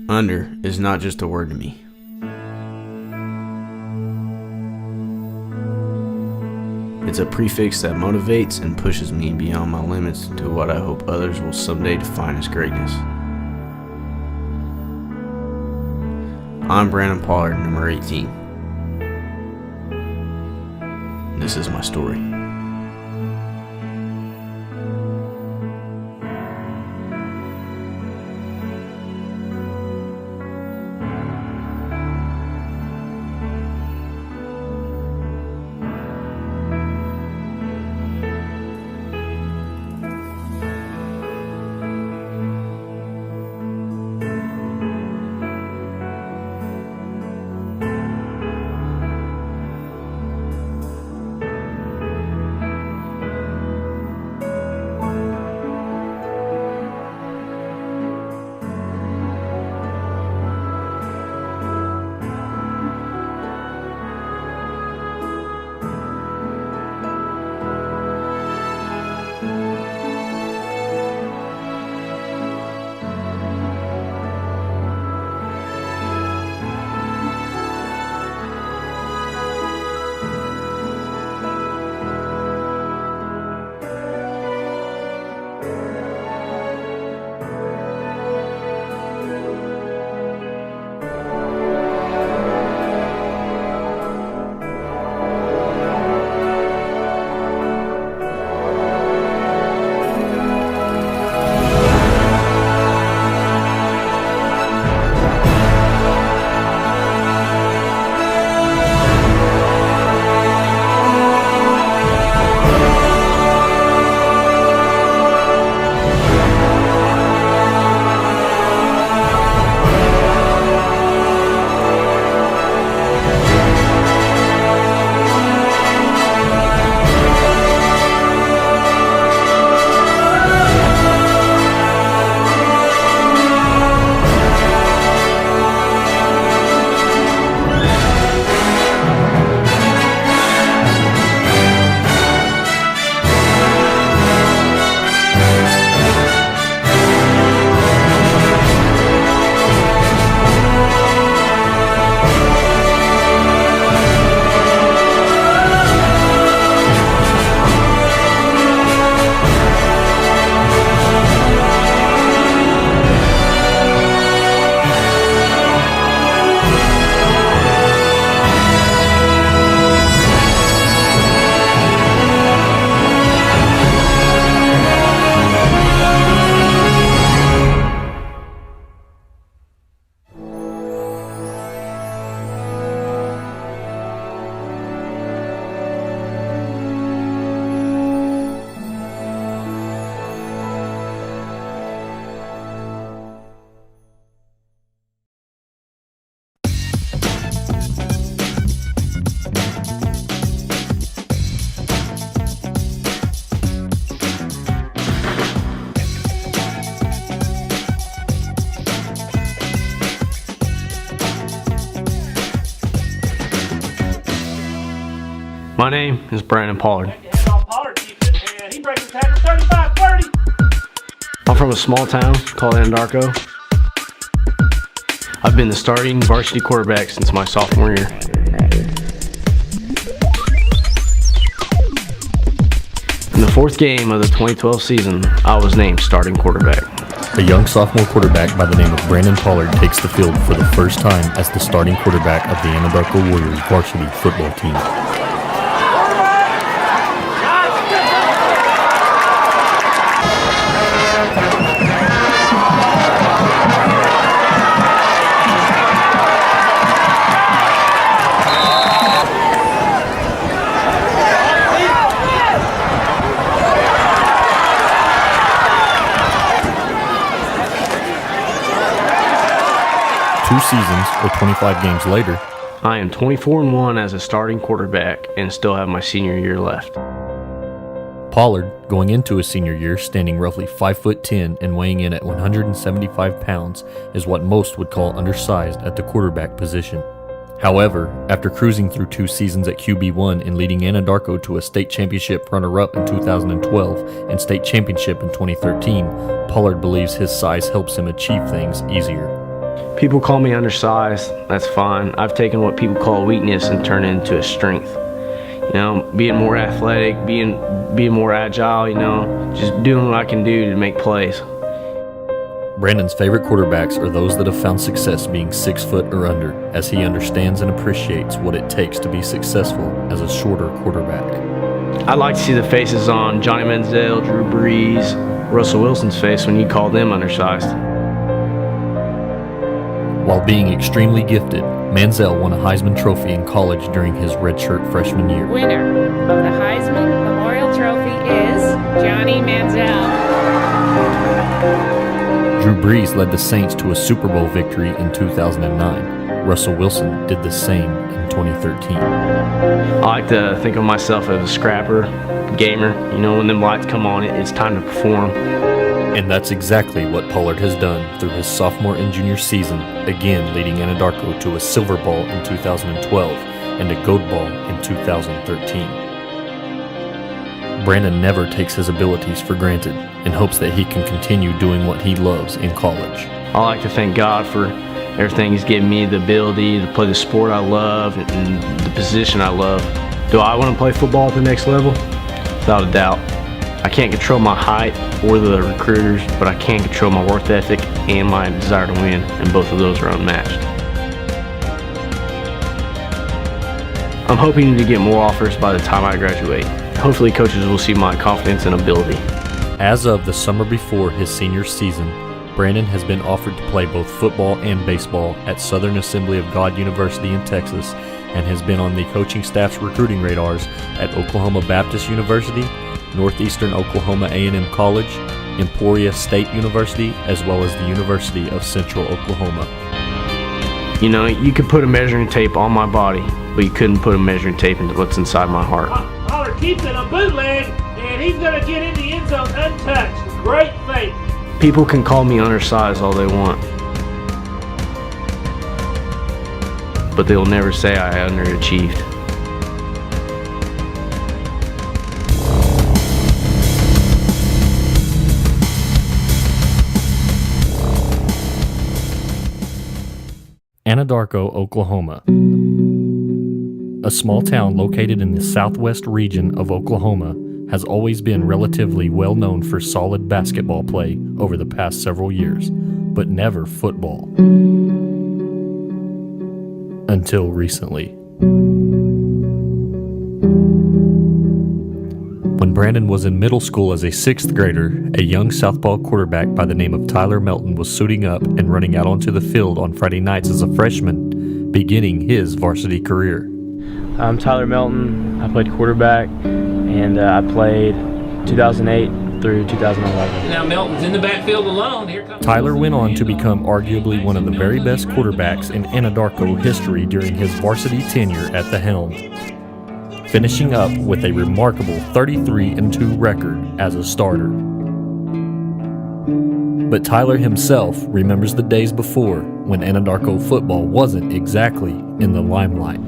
Under is not just a word to me. It's a prefix that motivates and pushes me beyond my limits to what I hope others will someday define as greatness. I'm Brandon Pollard, number 18. This is my story. My name is Brandon Pollard. He breaks the tackle 35-30. I'm from a small town called Anadarko. I've been the starting varsity quarterback since my sophomore year. In the fourth game of the 2012 season, I was named starting quarterback. A young sophomore quarterback by the name of Brandon Pollard takes the field for the first time as the starting quarterback of the Anadarko Warriors varsity football team. Two seasons, or 25 games later, I am 24-1 as a starting quarterback and still have my senior year left. Pollard, going into his senior year, standing roughly 5'10" and weighing in at 175 pounds, is what most would call undersized at the quarterback position. However, after cruising through 2 seasons at QB1 and leading Anadarko to a state championship runner-up in 2012 and state championship in 2013, Pollard believes his size helps him achieve things easier. People call me undersized. That's fine. I've taken what people call a weakness and turned it into a strength. Being more athletic, being more agile, just doing what I can do to make plays. Brandon's favorite quarterbacks are those that have found success being 6 foot or under, as he understands and appreciates what it takes to be successful as a shorter quarterback. I'd like to see the faces on Johnny Manziel, Drew Brees, Russell Wilson's face when you call them undersized. While being extremely gifted, Manziel won a Heisman Trophy in college during his redshirt freshman year. Winner of the Heisman Memorial Trophy is Johnny Manziel. Drew Brees led the Saints to a Super Bowl victory in 2009. Russell Wilson did the same in 2013. I like to think of myself as a scrapper, gamer. When them lights come on, it's time to perform. And that's exactly what Pollard has done through his sophomore and junior season, again leading Anadarko to a Silver Ball in 2012 and a Gold Ball in 2013. Brandon never takes his abilities for granted and hopes that he can continue doing what he loves in college. I like to thank God for everything He's given me, the ability to play the sport I love and the position I love. Do I want to play football at the next level? Without a doubt. I can't control my height or the recruiters, but I can control my work ethic and my desire to win, and both of those are unmatched. I'm hoping to get more offers by the time I graduate. Hopefully coaches will see my confidence and ability. As of the summer before his senior season, Brandon has been offered to play both football and baseball at Southern Assembly of God University in Texas and has been on the coaching staff's recruiting radars at Oklahoma Baptist University, Northeastern Oklahoma A&M College, Emporia State University, as well as the University of Central Oklahoma. You could put a measuring tape on my body, but you couldn't put a measuring tape into what's inside my heart. Pollard keeps it a bootleg, and he's going to get in the end zone untouched. Great faith. People can call me undersized all they want, but they'll never say I underachieved. Anadarko, Oklahoma. A small town located in the southwest region of Oklahoma, has always been relatively well known for solid basketball play over the past several years, but never football. Until recently. When Brandon was in middle school as a 6th grader, a young southpaw quarterback by the name of Tyler Melton was suiting up and running out onto the field on Friday nights as a freshman, beginning his varsity career. I'm Tyler Melton. I played quarterback, and I played 2008 through 2011. Now Melton's in the backfield alone. Here comes Tyler went on to become arguably one of the very best quarterbacks in Anadarko history during his varsity tenure at the helm, finishing up with a remarkable 33-2 record as a starter. But Tyler himself remembers the days before when Anadarko football wasn't exactly in the limelight.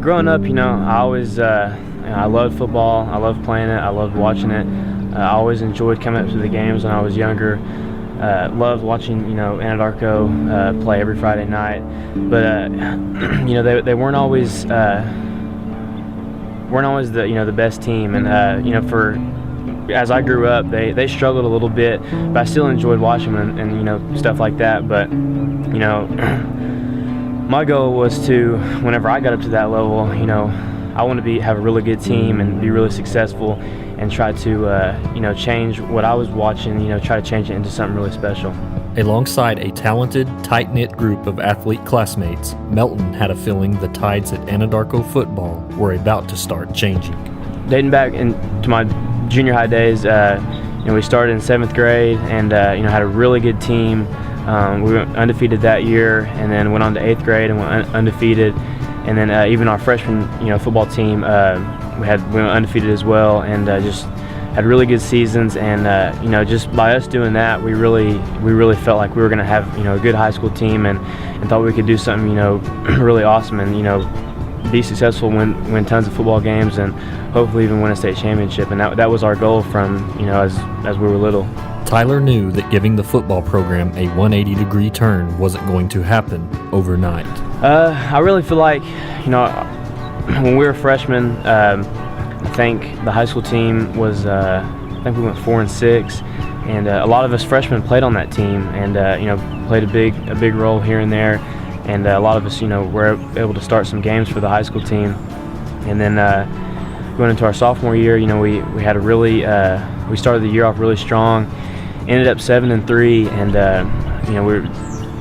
Growing up, I always I loved football. I loved playing it. I loved watching it. I always enjoyed coming up to the games when I was younger. Loved watching, Anadarko play every Friday night. But they weren't always the best team. And as I grew up, they struggled a little bit, but I still enjoyed watching them and stuff like that. But my goal was to, whenever I got up to that level, I want to have a really good team and be really successful and try to, change what I was watching, try to change it into something really special. Alongside a talented, tight-knit group of athlete classmates, Melton had a feeling the tides at Anadarko football were about to start changing. Dating back to my junior high days, we started in 7th grade and, had a really good team. We went undefeated that year, and then went on to 8th grade and went undefeated. And then even our freshman, football team, we went undefeated as well, and just had really good seasons, and just by us doing that, we really felt like we were going to have a good high school team, and thought we could do something really awesome, and be successful, win tons of football games, and hopefully even win a state championship. And that was our goal from as we were little. Tyler knew that giving the football program a 180-degree turn wasn't going to happen overnight. I really feel like when we were freshmen, I think the high school team was I think we went 4-6, and a lot of us freshmen played on that team, and played a big role here and there. And a lot of us, were able to start some games for the high school team. And then going into our sophomore year, we had we started the year off really strong, ended up 7-3, and we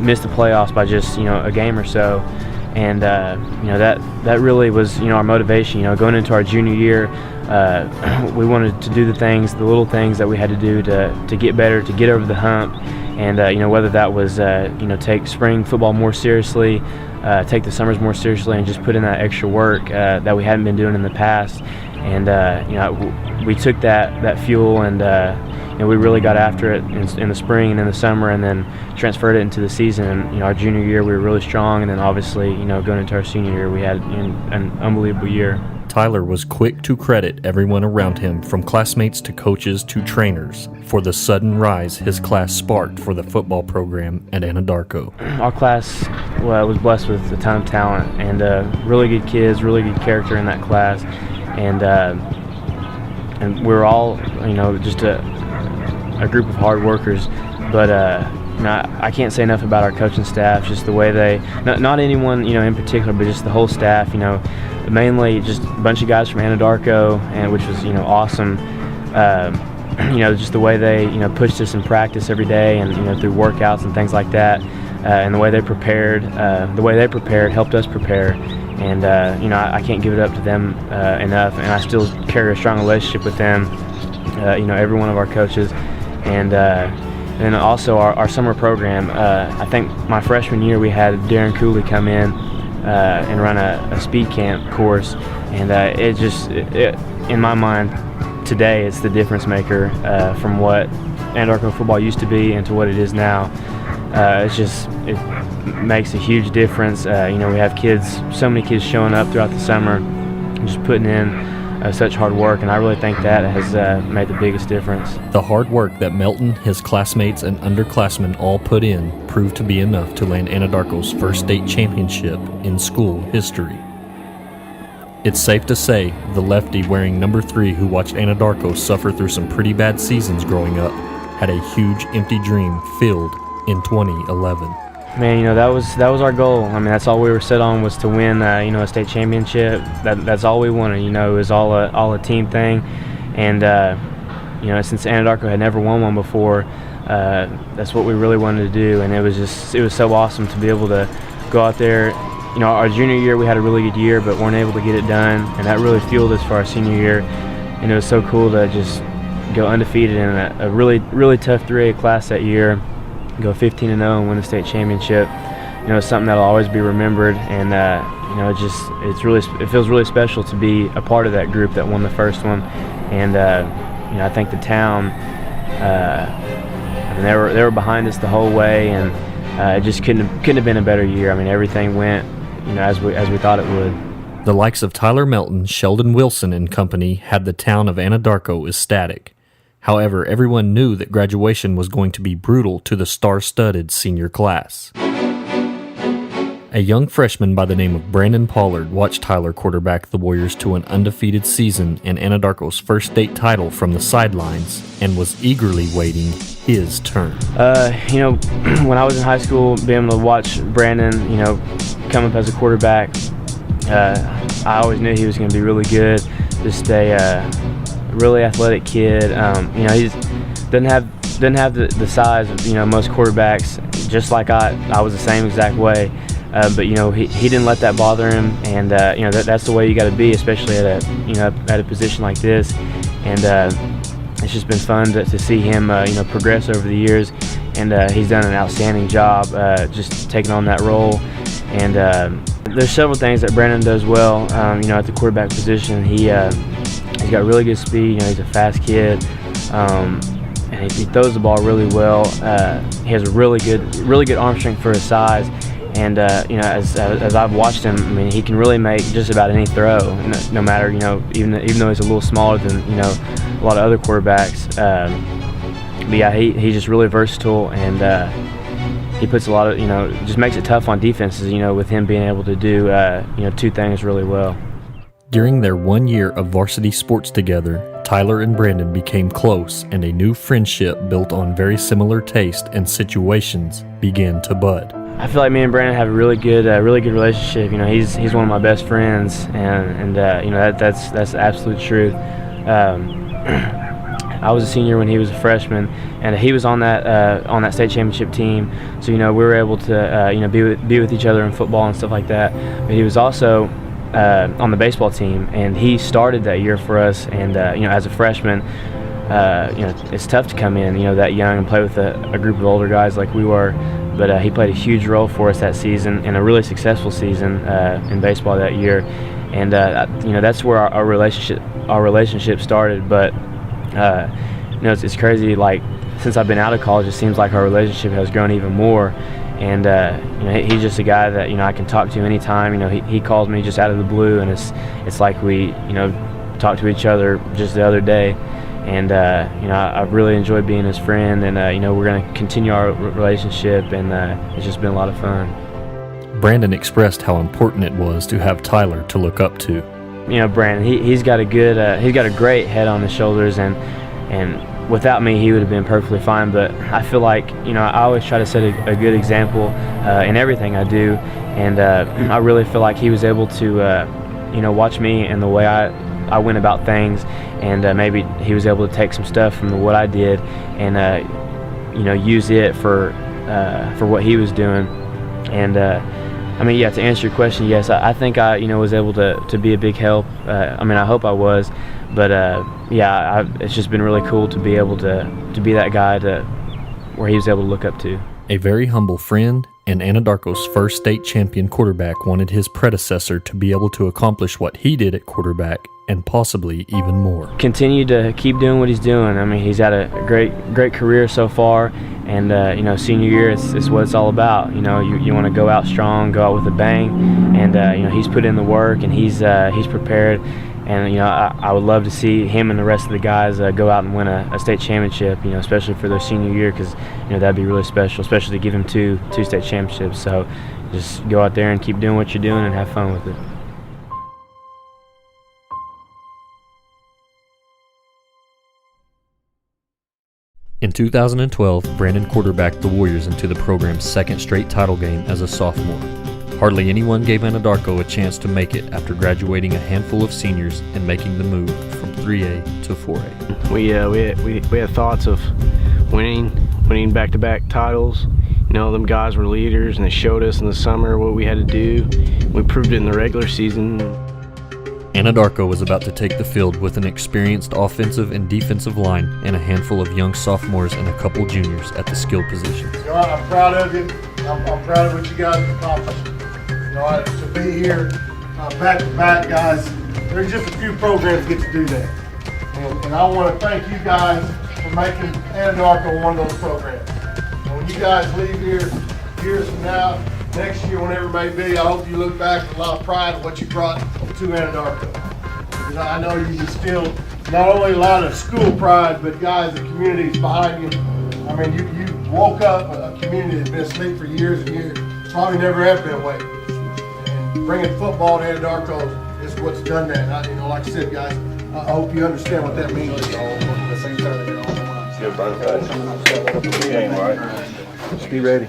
missed the playoffs by just a game or so. And that really was our motivation. Going into our junior year, we wanted to do the little things that we had to do to get better, to get over the hump. And whether that was take spring football more seriously, take the summers more seriously, and just put in that extra work that we hadn't been doing in the past. And we took that fuel, and we really got after it in the spring and in the summer, and then transferred it into the season. And our junior year we were really strong, and then obviously going into our senior year we had an unbelievable year. Tyler was quick to credit everyone around him, from classmates to coaches to trainers, for the sudden rise his class sparked for the football program at Anadarko. Our class was blessed with a ton of talent, and really good kids, really good character in that class, and we were all just a group of hard workers. But I can't say enough about our coaching staff, just the way they, not anyone in particular, but just the whole staff, mainly just a bunch of guys from Anadarko, and which was awesome. Just the way they pushed us in practice every day, and through workouts and things like that, and the way they prepared helped us prepare. And I can't give it up to them enough, and I still carry a strong relationship with them, every one of our coaches. And then also our summer program. I think my freshman year we had Darren Cooley come in and run a speed camp course, and it in my mind today it's the difference maker from what Anadarko football used to be and to what it is now. It makes a huge difference. We have so many kids showing up throughout the summer, just putting in such hard work, and I really think that has made the biggest difference. The hard work that Melton, his classmates, and underclassmen all put in proved to be enough to land Anadarko's first state championship in school history. It's safe to say the lefty wearing number 3 who watched Anadarko suffer through some pretty bad seasons growing up had a huge empty dream filled in 2011. Man, that was our goal. I mean, that's all we were set on, was to win, a state championship. That's all we wanted. It was all a team thing, and since Anadarko had never won one before, that's what we really wanted to do. And it was so awesome to be able to go out there. Our junior year we had a really good year, but weren't able to get it done, and that really fueled us for our senior year. And it was so cool to just go undefeated in a really, really tough 3A class that year. Go 15-0 and win the state championship. It's something that'll always be remembered, and it feels really special to be a part of that group that won the first one. And I think the town, they were behind us the whole way, and it just couldn't have been a better year. I mean, everything went as we thought it would. The likes of Tyler Melton, Sheldon Wilson and company had the town of Anadarko ecstatic. However, everyone knew that graduation was going to be brutal to the star-studded senior class. A young freshman by the name of Brandon Pollard watched Tyler quarterback the Warriors to an undefeated season and Anadarko's first state title from the sidelines, and was eagerly waiting his turn. When I was in high school, being able to watch Brandon, come up as a quarterback, I always knew he was going to be really good. Just a really athletic kid. He doesn't have the size of most quarterbacks. Just like I was the same exact way. But he didn't let that bother him, and that's the way you got to be, especially at a position like this. And it's just been fun to see him progress over the years, and he's done an outstanding job just taking on that role. And there's several things that Brandon does well. At the quarterback position, He's got really good speed. He's a fast kid, and he throws the ball really well. He has a really good arm strength for his size. And as I've watched him, I mean, he can really make just about any throw, no matter, even though he's a little smaller than a lot of other quarterbacks. But yeah, he's just really versatile, and he puts a lot of just makes it tough on defenses. With him being able to do two things really well. During their 1 year of varsity sports together, Tyler and Brandon became close, and a new friendship built on very similar taste and situations began to bud. I feel like me and Brandon have a really good relationship. He's one of my best friends, and that's the absolute truth. I was a senior when he was a freshman, and he was on that state championship team. So we were able to be with each other in football and stuff like that. But he was also on the baseball team, and he started that year for us. And as a freshman, it's tough to come in that young and play with a group of older guys like we were. But he played a huge role for us that season, and a really successful season in baseball that year. And that's where our relationship started. But it's crazy. Like, since I've been out of college, it seems like our relationship has grown even more. And he's just a guy that I can talk to anytime. He calls me just out of the blue, and it's like we talked to each other just the other day. And I've really enjoyed being his friend, and we're going to continue our relationship, and it's just been a lot of fun. Brandon expressed how important it was to have Tyler to look up to. Brandon, he's got a great head on his shoulders, and without me, he would have been perfectly fine. But I feel like I always try to set a good example in everything I do, and I really feel like he was able to watch me and the way I went about things, and maybe he was able to take some stuff from what I did and use it for what he was doing. And to answer your question, yes, I think I was able to be a big help. I hope I was, but it's just been really cool to be able to be that guy where he was able to look up to. A very humble friend and Anadarko's first state champion quarterback wanted his predecessor to be able to accomplish what he did at quarterback, and possibly even more. Continue to keep doing what he's doing. He's had a great career so far, and senior year it's what it's all about. You want to go out strong, go out with a bang, and he's put in the work, and he's prepared. And I would love to see him and the rest of the guys go out and win a state championship. Especially for their senior year, because that'd be really special, especially to give him two state championships. So just go out there and keep doing what you're doing and have fun with it. In 2012, Brandon quarterbacked the Warriors into the program's second straight title game as a sophomore. Hardly anyone gave Anadarko a chance to make it after graduating a handful of seniors and making the move from 3A to 4A. We had thoughts of winning back-to-back titles. Them guys were leaders, and they showed us in the summer what we had to do. We proved it in the regular season. Anadarko was about to take the field with an experienced offensive and defensive line and a handful of young sophomores and a couple juniors at the skill positions. I'm proud of you. I'm proud of what you guys have accomplished. To be here back-to-back, guys, there's just a few programs that get to do that. And I want to thank you guys for making Anadarko one of those programs. And when you guys leave here years from now, next year, whenever it may be, I hope you look back with a lot of pride of what you brought to Anadarko. Because I know you instilled not only a lot of school pride, but guys, the community's behind you. You woke up a community that's been asleep for years and years. Probably never have been awake. And bringing football to Anadarko is what's done that. Like I said, guys, I hope you understand what that means. Just be ready.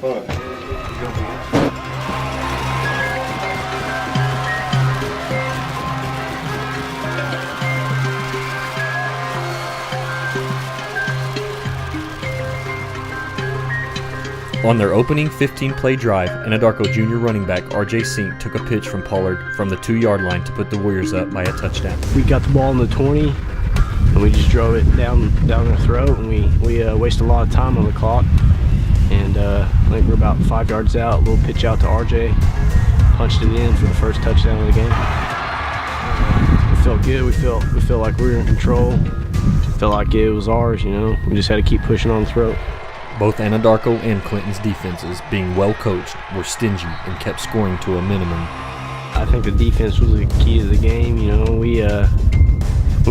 On their opening 15-play drive, Anadarko junior running back R.J. Sink took a pitch from Pollard from the 2-yard line to put the Warriors up by a touchdown. We got the ball in the 20, and we just drove it down their throat, and we wasted a lot of time on the clock. And I think we're about 5 yards out, a little pitch out to R.J., punched it in for the first touchdown of the game. felt good. We felt like we were in control. Felt like it was ours, you know. We just had to keep pushing on the throat. Both Anadarko and Clinton's defenses, being well coached, were stingy and kept scoring to a minimum. I think the defense was the key to the game. You know, we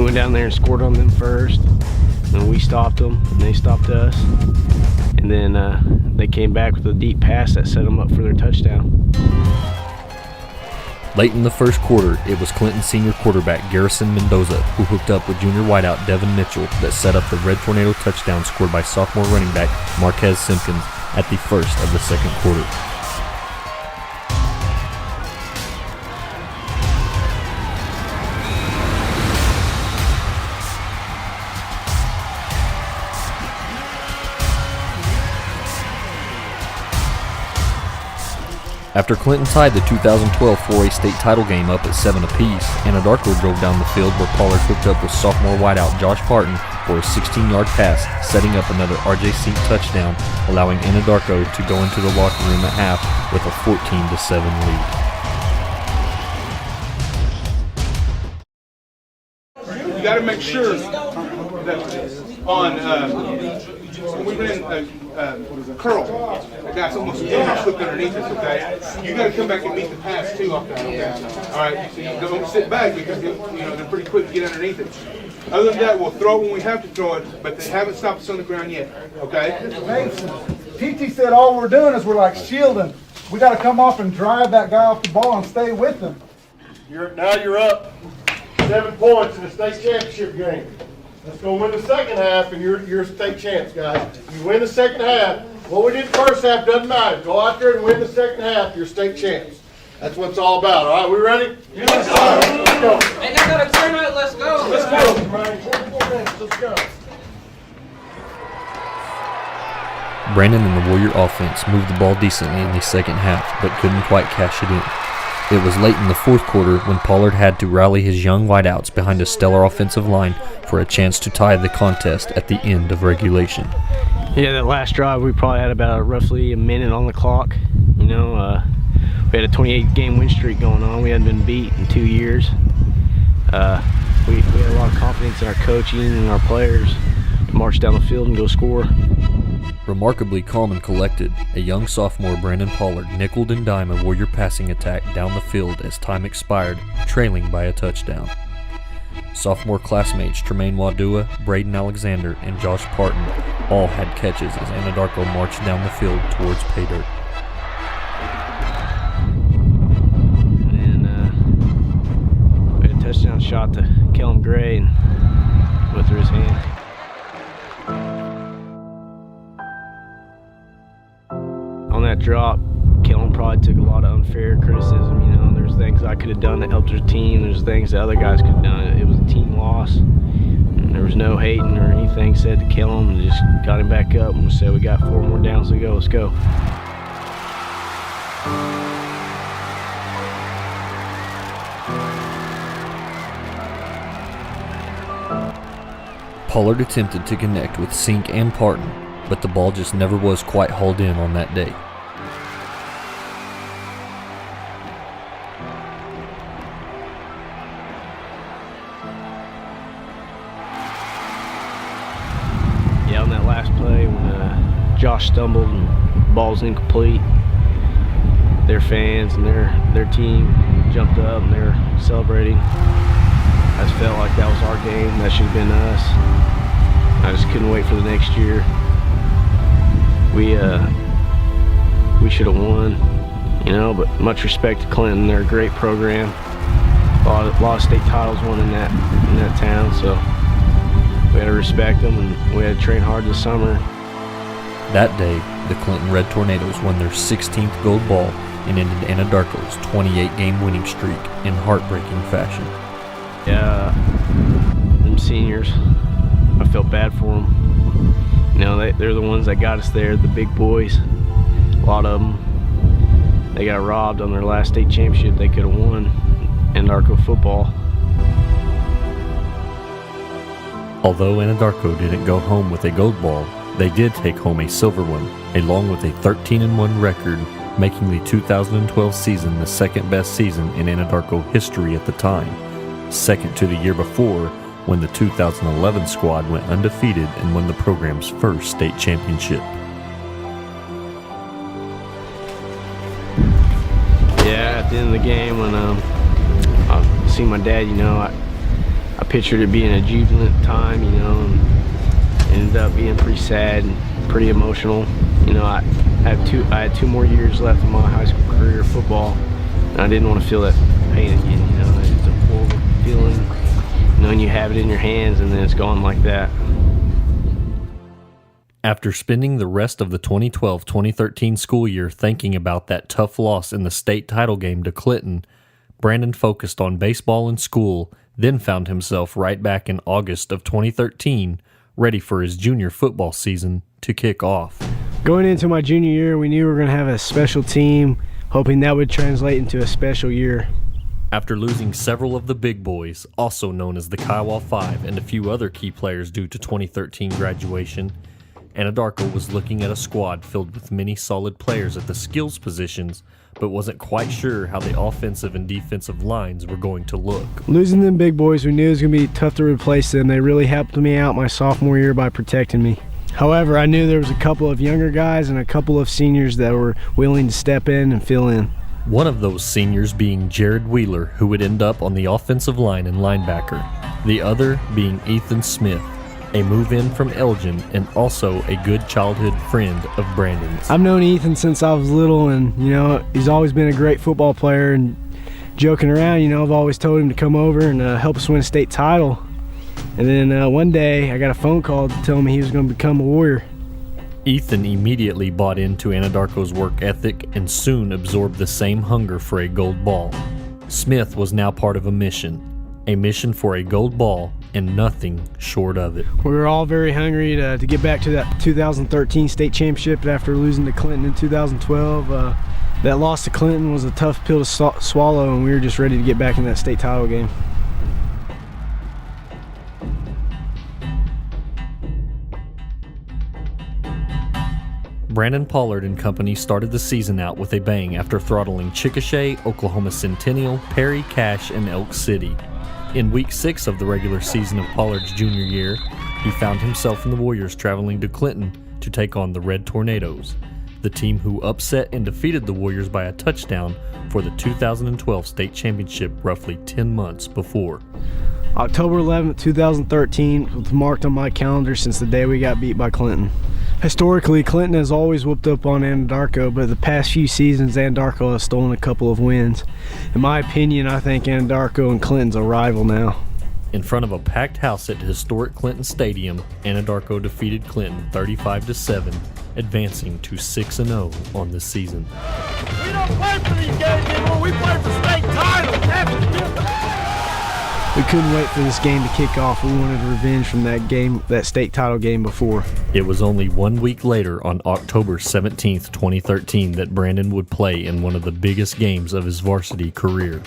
went down there and scored on them first, and we stopped them, and they stopped us. And then they came back with a deep pass that set them up for their touchdown. Late in the first quarter, it was Clinton's senior quarterback Garrison Mendoza who hooked up with junior wideout Devin Mitchell that set up the Red Tornado touchdown scored by sophomore running back Marquez Simpkins at the first of the second quarter. After Clinton tied the 2012 4A state title game up at 7 apiece, Anadarko drove down the field where Pollard hooked up with sophomore wideout Josh Parton for a 16-yard pass, setting up another RJ Sink touchdown, allowing Anadarko to go into the locker room at half with a 14-7 lead. You got to make sure that on when we ran curl, that's almost flipped underneath us. Okay, you got to come back and meet the pass too off that. Okay, all right. So you don't sit back because they're pretty quick to get underneath it. Other than that, we'll throw when we have to throw it, but they haven't stopped us on the ground yet. Okay. PT said all we're doing is we're like shielding. We got to come off and drive that guy off the ball and stay with him. Now you're up 7 points in the state championship game. Let's go win the second half, and you're state champs, guys. You win the second half. What we did the first half doesn't matter. Go out there and win the second half. You're state champs. That's what it's all about. All right, we ready? Yes, sir. Let's go. Ain't that got a timeout? Let's go. Let's go, Brian. 44 minutes. Let's go. Brandon and the Warrior offense moved the ball decently in the second half, but couldn't quite cash it in. It was late in the fourth quarter when Pollard had to rally his young wideouts behind a stellar offensive line for a chance to tie the contest at the end of regulation. Yeah, that last drive we probably had about roughly a minute on the clock. You know, we had a 28-game win streak going on. We hadn't been beat in 2 years. We had a lot of confidence in our coaching and our players to march down the field and go score. Remarkably calm and collected, a young sophomore Brandon Pollard nickeled and dimed a Warrior passing attack down the field as time expired, trailing by a touchdown. Sophomore classmates Tremaine Wadua, Braden Alexander, and Josh Parton all had catches as Anadarko marched down the field towards pay dirt. And then we had a touchdown shot to Kellum Gray and went through his hand. On that drop, Kellum probably took a lot of unfair criticism. You know, there's things I could have done that helped our team. There's things that other guys could have done. It was a team loss. And there was no hating or anything said to Kellum. And just got him back up and said, we got 4 more downs to go. Let's go. Pollard attempted to connect with Sink and Parton, but the ball just never was quite hauled in on that day. Yeah, on that last play when Josh stumbled and the ball's incomplete, their fans and their team jumped up and they were celebrating. I just felt like that was our game. That should have been us. I just couldn't wait for the next year. We should have won, you know, but much respect to Clinton. They're a great program. A lot of state titles won in that town, so we had to respect them and we had to train hard this summer. That day, the Clinton Red Tornadoes won their 16th gold ball and ended Anadarko's 28-game winning streak in heartbreaking fashion. Yeah, them seniors, I felt bad for them. You know, they're the ones that got us there, the big boys. A lot of them, they got robbed on their last state championship. They could have won Anadarko football. Although Anadarko didn't go home with a gold ball, they did take home a silver one, along with a 13-1 record, making the 2012 season the second best season in Anadarko history at the time, second to the year before when the 2011 squad went undefeated and won the program's first state championship. Yeah, at the end of the game when I see my dad, I pictured it being a jubilant time, and ended up being pretty sad and pretty emotional. I had two more years left of my high school career of football, and I didn't want to feel that pain again. It's a horrible feeling, knowing you have it in your hands and then it's gone like that. After spending the rest of the 2012-2013 school year thinking about that tough loss in the state title game to Clinton, Brandon focused on baseball and school, then found himself right back in August of 2013, ready for his junior football season to kick off. Going into my junior year, we knew we were going to have a special team, hoping that would translate into a special year. After losing several of the big boys, also known as the Kiowa Five, and a few other key players due to 2013 graduation, Anadarko was looking at a squad filled with many solid players at the skills positions, but wasn't quite sure how the offensive and defensive lines were going to look. Losing them big boys, we knew it was going to be tough to replace them. They really helped me out my sophomore year by protecting me. However, I knew there was a couple of younger guys and a couple of seniors that were willing to step in and fill in. One of those seniors being Jared Wheeler, who would end up on the offensive line and linebacker. The other being Ethan Smith, a move-in from Elgin and also a good childhood friend of Brandon's. I've known Ethan since I was little, and he's always been a great football player. And joking around, I've always told him to come over and help us win a state title. And then one day I got a phone call to tell me he was going to become a Warrior. Ethan immediately bought into Anadarko's work ethic and soon absorbed the same hunger for a gold ball. Smith was now part of a mission for a gold ball and nothing short of it. We were all very hungry to get back to that 2013 state championship after losing to Clinton in 2012. That loss to Clinton was a tough pill to swallow, and we were just ready to get back in that state title game. Brandon Pollard and company started the season out with a bang after throttling Chickasha, Oklahoma Centennial, Perry, Cache, and Elk City. In week 6 of the regular season of Pollard's junior year, he found himself and the Warriors traveling to Clinton to take on the Red Tornadoes, the team who upset and defeated the Warriors by a touchdown for the 2012 state championship roughly 10 months before. October 11th, 2013 was marked on my calendar since the day we got beat by Clinton. Historically, Clinton has always whooped up on Anadarko, but the past few seasons, Anadarko has stolen a couple of wins. In my opinion, I think Anadarko and Clinton's a rival now. In front of a packed house at historic Clinton Stadium, Anadarko defeated Clinton 35-7, advancing to 6-0 on the season. We don't play for these games anymore. We play for state titles. We couldn't wait for this game to kick off. We wanted revenge from that state title game before. It was only 1 week later, on October 17th, 2013, that Brandon would play in one of the biggest games of his varsity career.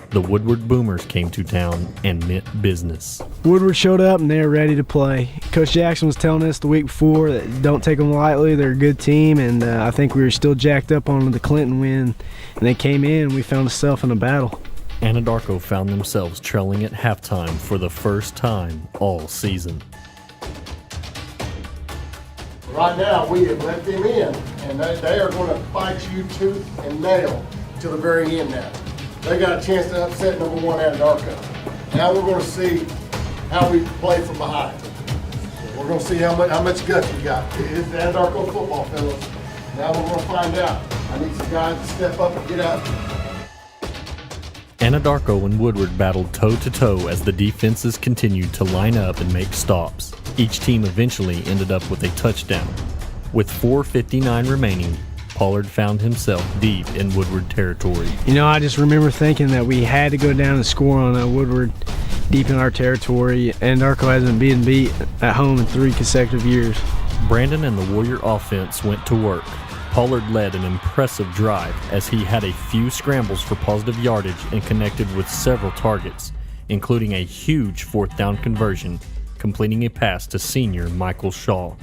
The Woodward Boomers came to town and meant business. Woodward showed up and they were ready to play. Coach Jackson was telling us the week before that don't take them lightly. They're a good team, and I think we were still jacked up on the Clinton win. And they came in and we found ourselves in a battle. Anadarko found themselves trailing at halftime for the first time all season. Right now, we have let them in, and they are going to fight you tooth and nail till the very end now. They got a chance to upset number 1 Anadarko. Now we're going to see how we play from behind. We're going to see how much guts we got. It's Anadarko football, fellas. Now we're going to find out. I need some guys to step up and get out. Anadarko and Woodward battled toe-to-toe as the defenses continued to line up and make stops. Each team eventually ended up with a touchdown. With 4:59 remaining, Pollard found himself deep in Woodward territory. I just remember thinking that we had to go down and score on Woodward deep in our territory. Anadarko hasn't been beat at home in 3 consecutive years. Brandon and the Warrior offense went to work. Pollard led an impressive drive as he had a few scrambles for positive yardage and connected with several targets, including a huge 4th down conversion, completing a pass to senior Michael Shaw.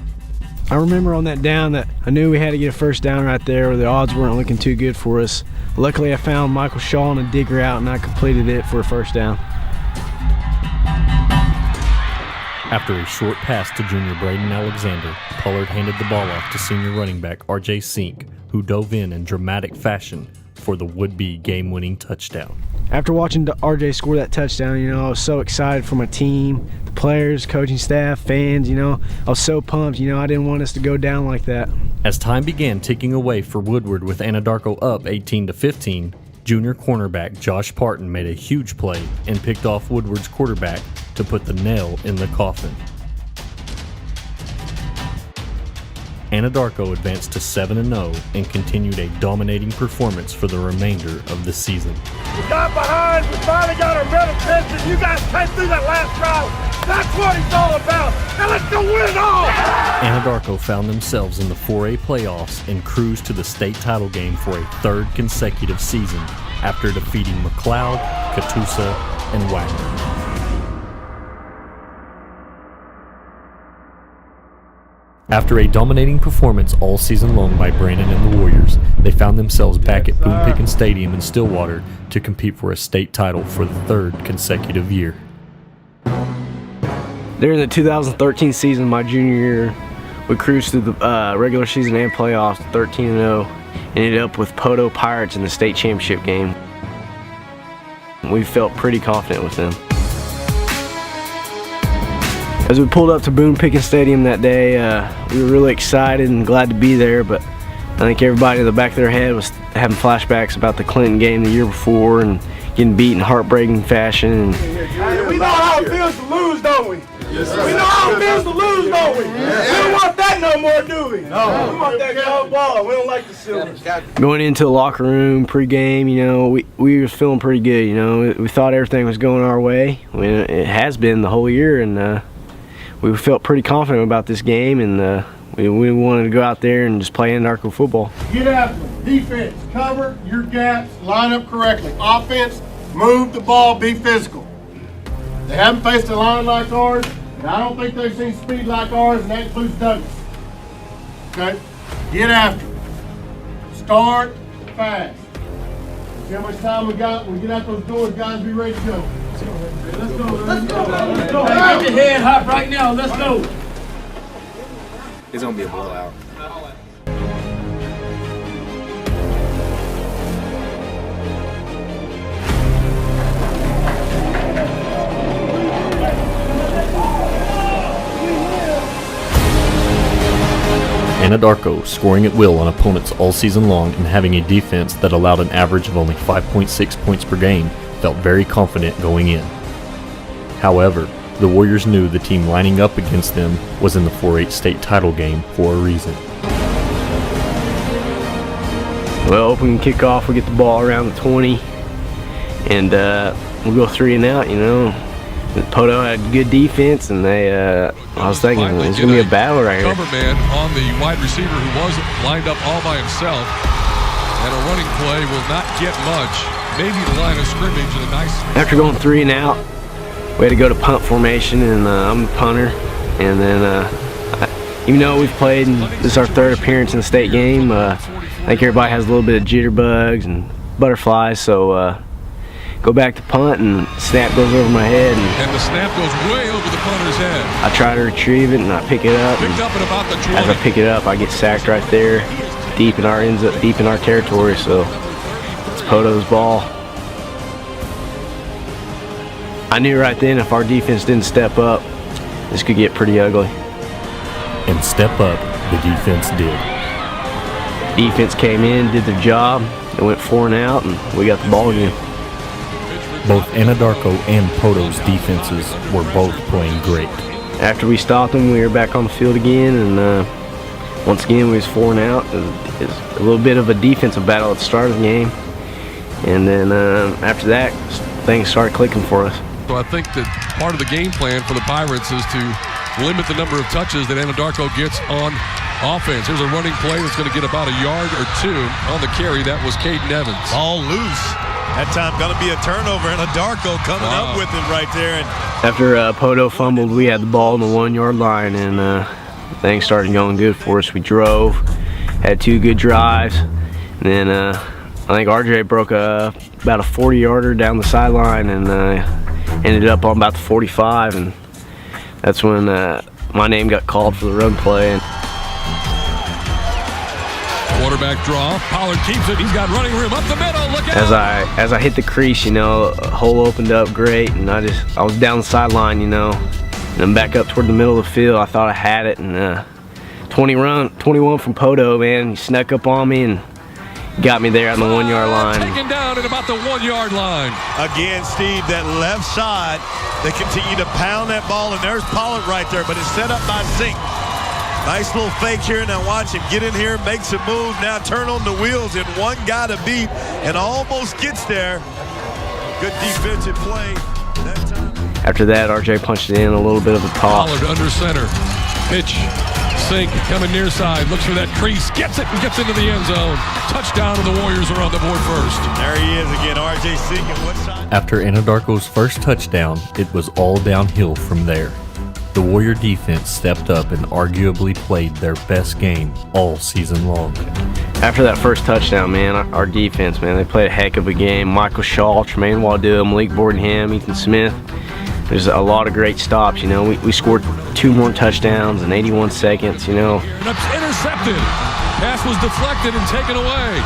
I remember on that down that I knew we had to get a first down right there, or the odds weren't looking too good for us. Luckily, I found Michael Shaw on a dig route and I completed it for a first down. After a short pass to junior Braden Alexander, Pollard handed the ball off to senior running back R.J. Sink, who dove in dramatic fashion for the would-be game-winning touchdown. After watching RJ score that touchdown, I was so excited for my team, the players, coaching staff, fans, I was so pumped, I didn't want us to go down like that. As time began ticking away for Woodward with Anadarko up 18-15, junior cornerback Josh Parton made a huge play and picked off Woodward's quarterback to put the nail in the coffin. Anadarko advanced to 7-0 and continued a dominating performance for the remainder of the season. We got behind, we finally got our medal tension. You guys came through that last drive. That's what it's all about. Now let's go win it all! Anadarko found themselves in the 4A playoffs and cruised to the state title game for a third consecutive season after defeating McLeod, Catoosa, and Wagner. After a dominating performance all season long by Brandon and the Warriors, they found themselves back at Boone Pickens Stadium in Stillwater to compete for a state title for the third consecutive year. During the 2013 season, my junior year, we cruised through the regular season and playoffs 13-0, and ended up with Poto Pirates in the state championship game. We felt pretty confident with them. As we pulled up to Boone Pickens Stadium that day, we were really excited and glad to be there, but I think everybody in the back of their head was having flashbacks about the Clinton game the year before and getting beat in heartbreaking fashion. We know how it feels to lose, don't we? Yes, we know how it feels to lose, don't we? We don't want that no more, do we? No. We want that gold ball. We don't like the silver. Going into the locker room pregame, we was feeling pretty good. We thought everything was going our way. It has been the whole year, and we felt pretty confident about this game, and we wanted to go out there and just play Anadarko football. Get after them. Defense, cover your gaps, line up correctly. Offense, move the ball, be physical. They haven't faced a line like ours, and I don't think they've seen speed like ours, and that includes Douglas. Okay? Get after it. Start fast. See how much time we got? When we get out those doors, guys, be ready to go. Let's go. Let's go. Let's go. Hey, get your head hot right now. Let's go. It's going to be a blowout. Anadarko, scoring at will on opponents all season long and having a defense that allowed an average of only 5.6 points per game, felt very confident going in. However, the Warriors knew the team lining up against them was in the 4-H state title game for a reason. Well, opening kickoff, we get the ball around the 20, and we'll go 3 and out, Poto had good defense, and I was thinking it's going to be a battle right here. Cover man on the wide receiver who was lined up all by himself, and a running play will not get much. Maybe the line of scrimmage and a nice... After going 3 and out, we had to go to punt formation, and I'm the punter. And then, even though we've played, and this is our third appearance in the state game, I think everybody has a little bit of jitterbugs and butterflies, so go back to punt, and snap goes over my head. And the snap goes way over the punter's head. I try to retrieve it, and I pick it up. Picked up at about the 20. As I pick it up, I get sacked right there, deep in our territory, so it's Poto's ball. I knew right then if our defense didn't step up, this could get pretty ugly. And step up, the defense did. Defense came in, did their job, they went 4 and out, and we got the ball again. Both Anadarko and Poto's defenses were both playing great. After we stopped them, we were back on the field again, and once again we was 4 and out. It was a little bit of a defensive battle at the start of the game, and then after that, things started clicking for us. So I think that part of the game plan for the Pirates is to limit the number of touches that Anadarko gets on offense. Here's a running play that's going to get about 1 yard or 2 on the carry. That was Caden Evans. All loose. That time going to be a turnover, and Anadarko coming up with it right there. And after Poto fumbled, we had the ball on the 1 yard line, and things started going good for us. We drove, had 2 good drives, and then I think RJ broke about a 40-yarder down the sideline, and ended up on about the 45, and that's when my name got called for the run play. And Quarterback draw. Pollard keeps it. He's got running room up the middle. Look out. as I hit the crease, you know, a hole opened up great, and I was down the sideline, you know, and I'm back up toward the middle of the field. I thought I had it, and 21 from Poto, man, he snuck up on me and got me there on the 1 yard line. Taken down at about the 1 yard line. Again, Steve, that left side, they continue to pound that ball, and there's Pollard right there, but it's set up by Zink. Nice little fake here. Now watch him get in here, makes a move, now turn on the wheels, and one guy to beat, and almost gets there. Good defensive play that time. After that, RJ punched it in a little bit of a toss. Pollard under center. Pitch. Sink coming near side. Looks for that crease. Gets it and gets into the end zone. Touchdown, and the Warriors are on the board first. There he is again, RJ Sink. And what side? After Anadarko's first touchdown, it was all downhill from there. The Warrior defense stepped up and arguably played their best game all season long. After that first touchdown, man, our defense, man, they played a heck of a game. Michael Shaw, Tremaine Waddell, Malik Bordenham, Ethan Smith. There's a lot of great stops, you know. We scored 2 more touchdowns in 81 seconds, you know. Intercepted. Pass was deflected and taken away.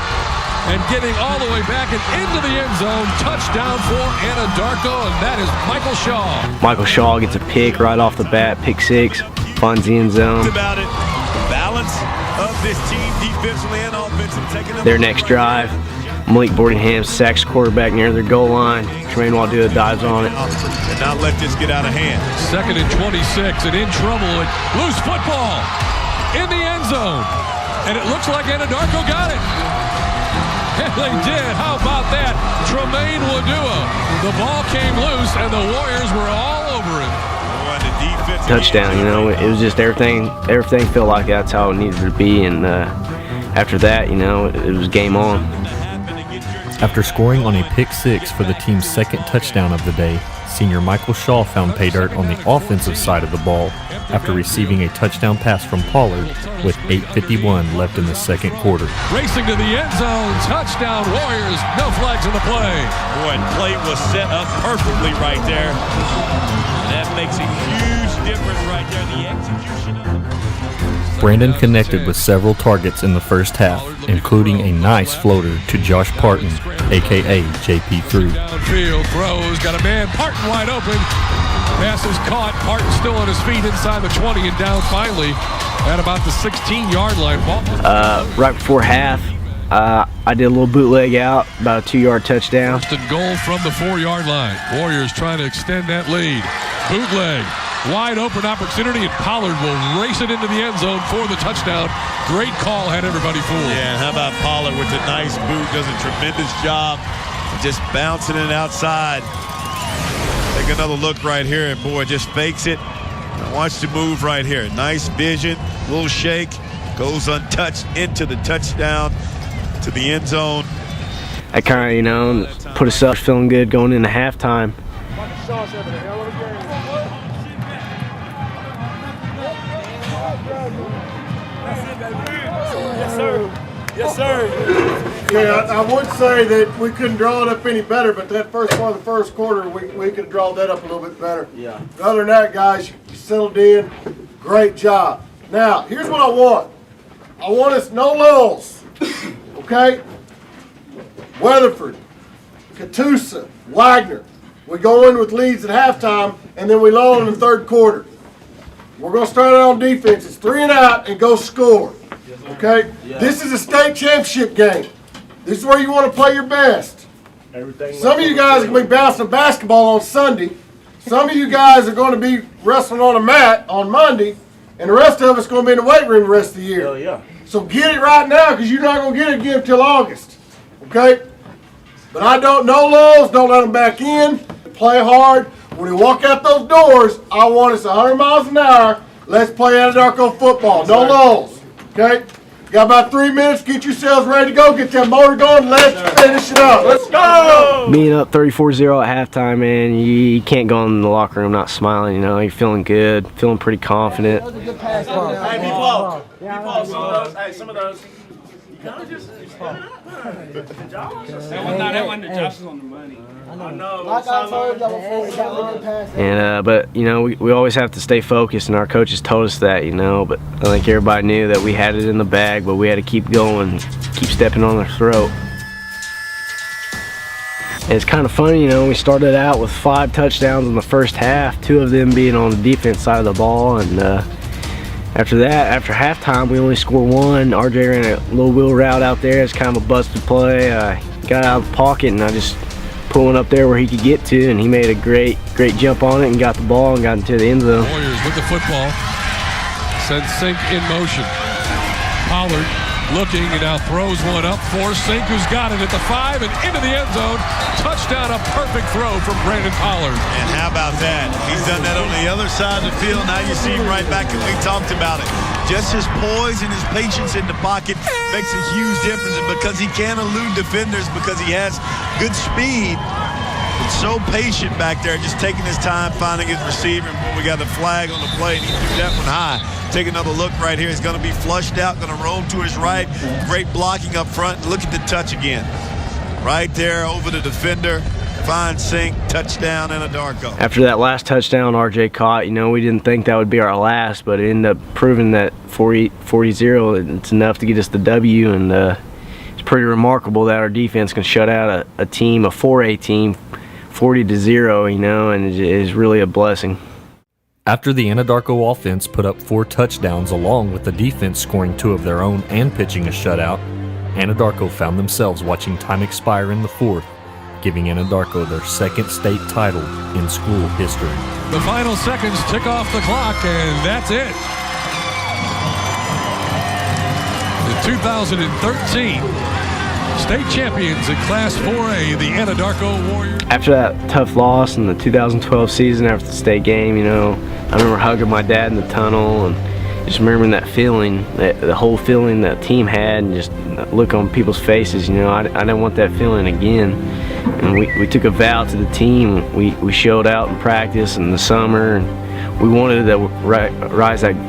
And getting all the way back and into the end zone. Touchdown for Anadarko, and that is Michael Shaw. Michael Shaw gets a pick right off the bat, pick 6, finds the end zone. About it, the balance of this team, defensively and offensively. Their next drive, Malik Bordenham sacks quarterback near their goal line. Tremaine Waddell dives on it. And not let this get out of hand. 2nd and 26, and in trouble. Loose football in the end zone. And it looks like Anadarko got it. And they did. How about that? Tremaine Waddell. The ball came loose, and the Warriors were all over it. Touchdown, you know. It was just everything felt like that's how it needed to be. And after that, you know, it was game on. After scoring on a pick 6 for the team's 2nd touchdown of the day, senior Michael Shaw found pay dirt on the offensive side of the ball after receiving a touchdown pass from Pollard with 8:51 left in the 2nd quarter. Racing to the end zone, touchdown Warriors, no flags in the play. Boy, and play was set up perfectly right there. And that makes a huge difference right there, the execution of the... Brandon connected with several targets in the first half, including a nice floater to Josh Parton, a.k.a. JP3. Downfield, throws, got a man, Parton wide open. Pass is caught, Parton still on his feet inside the 20 and down finally at about the 16-yard line. Right before half, I did a little bootleg out, about a 2-yard touchdown. First and goal from the 4-yard line. Warriors trying to extend that lead. Bootleg. Wide open opportunity, and Pollard will race it into the end zone for the touchdown. Great call, had everybody fooled. Yeah, and how about Pollard with a nice boot, does a tremendous job just bouncing it outside. Take another look right here, and boy, just fakes it. Watch the move right here. Nice vision, little shake, goes untouched into the touchdown, to the end zone. I kind of, you know, put us up feeling good going into halftime. Yes, sir. Yes, sir. Yeah, I would say that we couldn't draw it up any better, but that first part of the first quarter, we could draw that up a little bit better. Yeah. Other than that, guys, you settled in. Great job. Now, here's what I want. I want us no lulls. Okay? Weatherford, Catoosa, Wagner. We go in with leads at halftime, and then we lull in the third quarter. We're going to start out on defense. It's 3 and out and go score. Okay? This is a state championship game. This is where you want to play your best. Some of you guys are going to be bouncing a basketball on Sunday. Some of you guys are going to be wrestling on a mat on Monday. And the rest of us are going to be in the weight room the rest of the year. So get it right now, because you're not going to get it again until August. Okay? But no lulls. Don't let them back in. Play hard. When we walk out those doors, I want us 100 miles an hour. Let's play Anadarko football. No lulls. Okay? Got about 3 minutes. Get yourselves ready to go. Get that motor going. Let's finish it up. Let's go! Being up 34-0 at halftime, man, you can't go in the locker room not smiling. You know, you're feeling good, feeling pretty confident. Hey, be close. Be close. Some of those. Hey, some of those. You kind of just That wasn't the Josh on the money. I know. Like I told y'all before, we got to get past that. And but you know, we always have to stay focused, and our coaches told us that, you know. But I think everybody knew that we had it in the bag, but we had to keep going, keep stepping on their throat. And it's kind of funny, you know. We started out with 5 touchdowns in the first half, 2 of them being on the defense side of the ball, and after that, after halftime, we only scored 1. RJ ran a little wheel route out there. It's kind of a busted play. Got out of the pocket, and I just put one up there where he could get to, and he made a great jump on it and got the ball and got into the end zone. Warriors with the football. Send Sink in motion. Pollard looking and now throws one up for Sink, who's got it at the 5 and into the end zone. Touchdown, a perfect throw from Brandon Pollard. And how about that? He's done that on the other side of the field. Now you see him right back, and we talked about it. Just his poise and his patience in the pocket makes a huge difference. And because he can elude defenders, because he has good speed, but so patient back there, just taking his time, finding his receiver. And we got the flag on the play, and he threw that one high. Take another look right here. He's going to be flushed out, going to roll to his right. Great blocking up front. Look at the touch again. Right there over the defender. Fine sink, touchdown, Anadarko. After that last touchdown RJ caught, you know, we didn't think that would be our last, but it ended up proving that 40-0, it's enough to get us the W, and it's pretty remarkable that our defense can shut out a team, a 4A team, 40-0, you know, and it is really a blessing. After the Anadarko offense put up 4 touchdowns along with the defense scoring 2 of their own and pitching a shutout, Anadarko found themselves watching time expire in the 4th, giving Anadarko their 2nd state title in school history. The final seconds tick off the clock, and that's it. The 2013 state champions in Class 4A, the Anadarko Warriors. After that tough loss in the 2012 season after the state game, you know, I remember hugging my dad in the tunnel and just remembering that feeling, the whole feeling that team had, and just look on people's faces. You know, I didn't want that feeling again. And we took a vow to the team. We showed out in practice in the summer, and we wanted to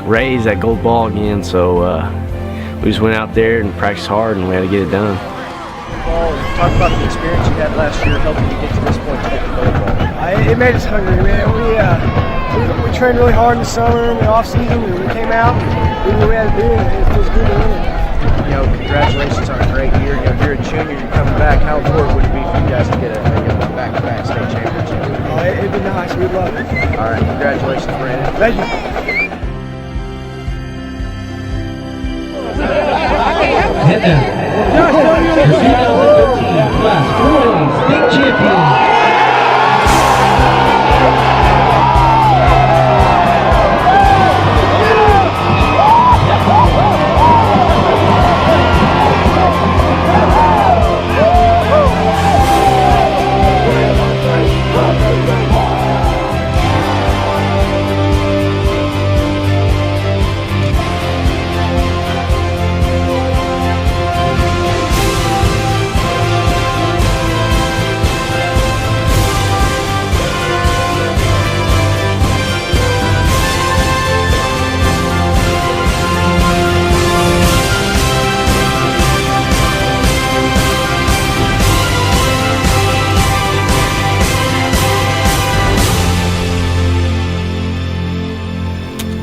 raise that gold ball again. So we just went out there and practiced hard, and we had to get it done. Talk about the experience you had last year helping you get to this point to get the gold ball. It made us hungry, man. We trained really hard in the summer, in the off-season. We came out and we knew we had to do it. It feels good to win it. You know, congratulations on a great year. You know, you're a junior, you're coming back. How important would it be for you guys to get a back-to-back state championship? Oh, it'd be nice. We'd love it. All right, congratulations, Brandon. Thank you. Class 4A state champion.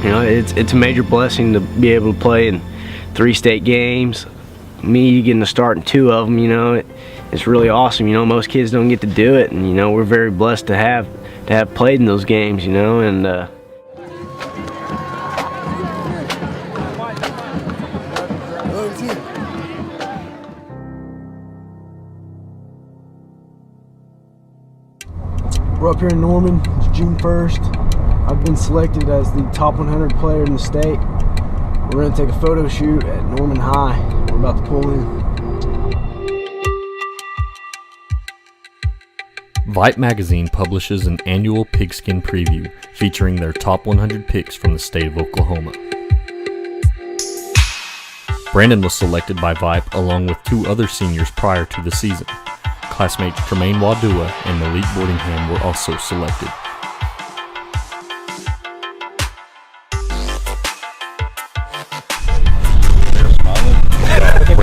You know, it's a major blessing to be able to play in 3 state games. Me getting to start in 2 of them, you know, it's really awesome. You know, most kids don't get to do it, and you know, we're very blessed to have played in those games. You know, and we're up here in Norman. It's June 1st. I've been selected as the top 100 player in the state. We're going to take a photo shoot at Norman High. We're about to pull in. Vipe Magazine publishes an annual pigskin preview featuring their top 100 picks from the state of Oklahoma. Brandon was selected by Vipe along with 2 other seniors prior to the season. Classmates Tremaine Wadua and Malik Boardingham were also selected.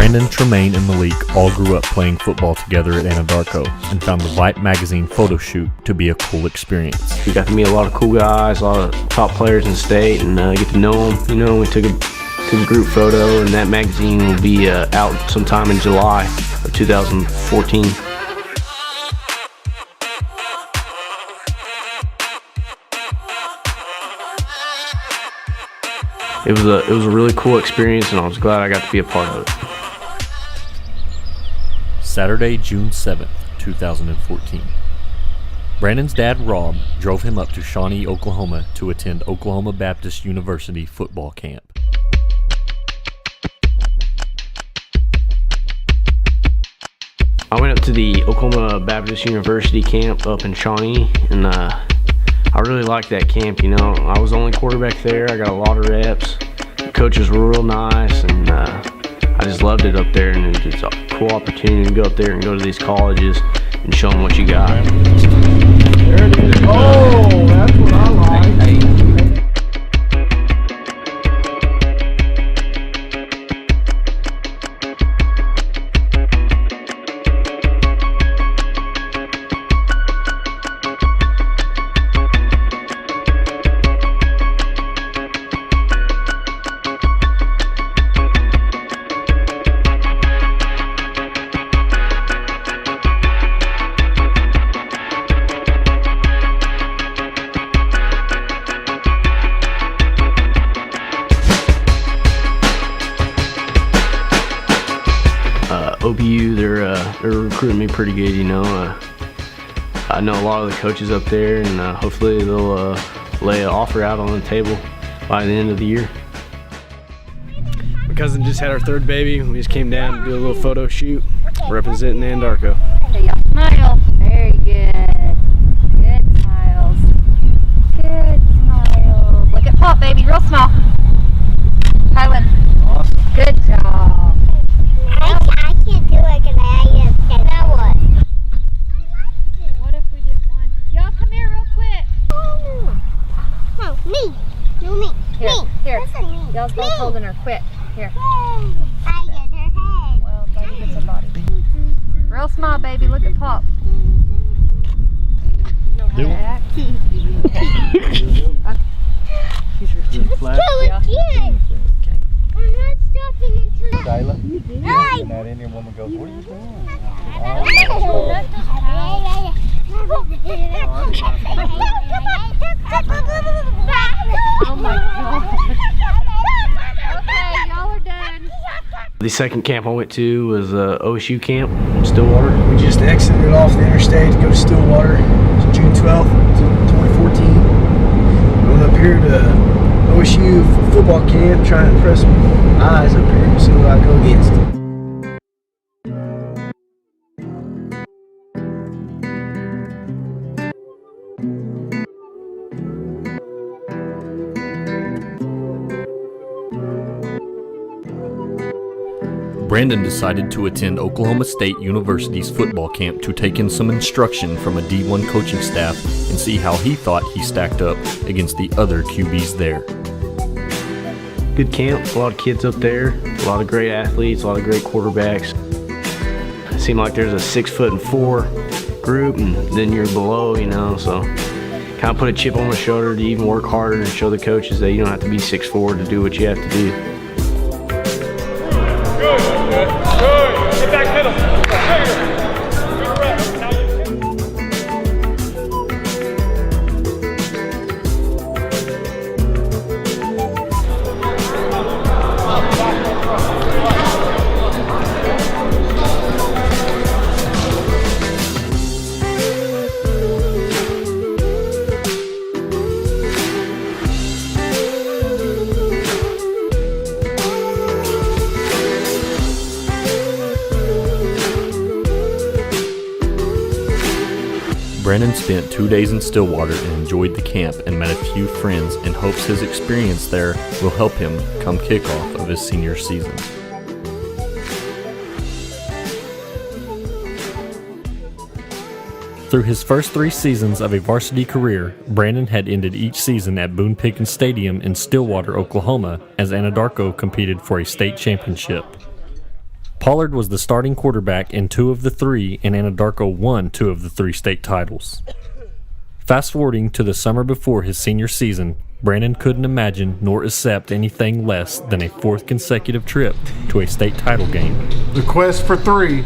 Brandon, Tremaine, and Malik all grew up playing football together at Anadarko and found the Vibe magazine photo shoot to be a cool experience. We got to meet a lot of cool guys, a lot of top players in the state, and get to know them. You know, we took a group photo, and that magazine will be out sometime in July of 2014. It was a really cool experience, and I was glad I got to be a part of it. Saturday, June 7th, 2014. Brandon's dad, Rob, drove him up to Shawnee, Oklahoma to attend Oklahoma Baptist University football camp. I went up to the Oklahoma Baptist University camp up in Shawnee, and I really liked that camp. You know, I was the only quarterback there. I got a lot of reps. The coaches were real nice, and I just loved it up there. And it was just a cool opportunity to go up there and go to these colleges and show them what you got. There it is. Oh, that's what I like. OBU, they're recruiting me pretty good, you know. I know a lot of the coaches up there, and hopefully they'll lay an offer out on the table by the end of the year. My cousin just had our third baby. We just came down to do a little photo shoot representing Anadarko. Okay, y'all smile. Very good. Good smiles. Good smiles. Look at Pop, baby. Real small. Kylan. Awesome. Good job. I can't do it because I just now what? What if we did one? Y'all come here real quick. No, me. No, me. Here, me. here. Listen, me. Y'all's both holding her quick. Here. I get her head. Well, baby gets her body. Real small, baby. Look at Pop. No how to act. She's reaching. Yeah. Okay. I'm not stopping until Skyla, Hey! and that Indian woman goes, what are you doing? Oh my God. Okay, y'all are done. The second camp I went to was OSU camp in Stillwater. We just exited off the interstate to go to Stillwater. It's June 12th, 2014. We went up here to OSU football camp, trying to impress my eyes up here and see what I go against. Brandon decided to attend Oklahoma State University's football camp to take in some instruction from a D1 coaching staff and see how he thought he stacked up against the other QBs there. Good camp, a lot of kids up there, a lot of great athletes, a lot of great quarterbacks. It seemed like there's a 6'4" group, and then you're below, you know, so kind of put a chip on my shoulder to even work harder and show the coaches that you don't have to be 6'4" to do what you have to do. Get back to them. Brandon spent 2 days in Stillwater and enjoyed the camp and met a few friends in hopes his experience there will help him come kickoff of his senior season. Through his first 3 seasons of a varsity career, Brandon had ended each season at Boone Pickens Stadium in Stillwater, Oklahoma, as Anadarko competed for a state championship. Pollard was the starting quarterback in 2 of the 3, and Anadarko won 2 of the 3 state titles. Fast forwarding to the summer before his senior season, Brandon couldn't imagine nor accept anything less than a 4th consecutive trip to a state title game. The quest for 3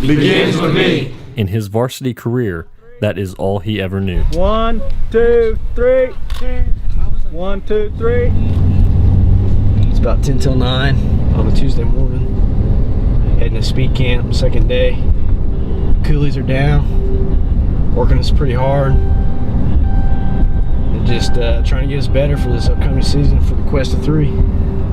begins with me. In his varsity career, that is all he ever knew. 1, 2, 3. 1, 2, 3. It's about 10 till 9 on a Tuesday morning. Heading to speed camp, second day. Coolies are down, working us pretty hard. And just trying to get us better for this upcoming season for the quest of 3.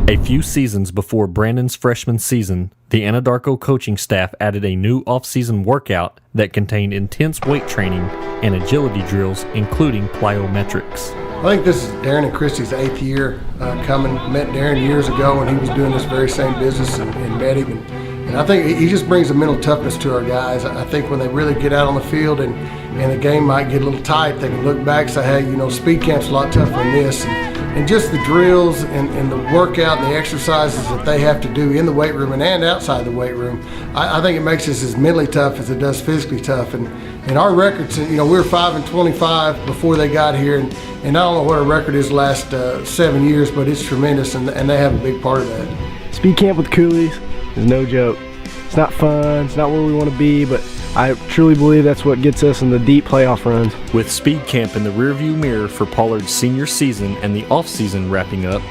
A few seasons before Brandon's freshman season, the Anadarko coaching staff added a new off-season workout that contained intense weight training and agility drills, including plyometrics. I think this is Darren and Christy's 8th year coming. Met Darren years ago when he was doing this very same business and met him. And I think he just brings a mental toughness to our guys. I think when they really get out on the field and the game might get a little tight, they can look back and say, hey, you know, speed camp's a lot tougher than this. And just the drills and the workout and the exercises that they have to do in the weight room and outside the weight room, I think it makes us as mentally tough as it does physically tough. And our records, you know, we were 5-25 before they got here, and I don't know what our record is the last 7 years, but it's tremendous, and they have a big part of that. Speed camp with coolies is no joke. It's not fun, it's not where we want to be, but I truly believe that's what gets us in the deep playoff runs. With speed camp in the rearview mirror for Pollard's senior season and the off-season wrapping up,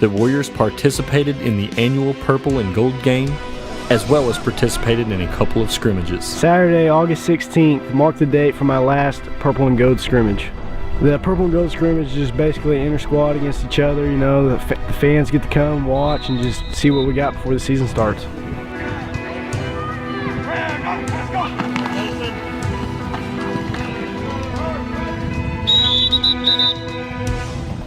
the Warriors participated in the annual Purple and Gold game, as well as participated in a couple of scrimmages. Saturday, August 16th, marked the date for my last Purple and Gold scrimmage. The Purple and Gold scrimmage is just basically an inter-squad against each other. You know, the fans get to come, watch, and just see what we got before the season starts.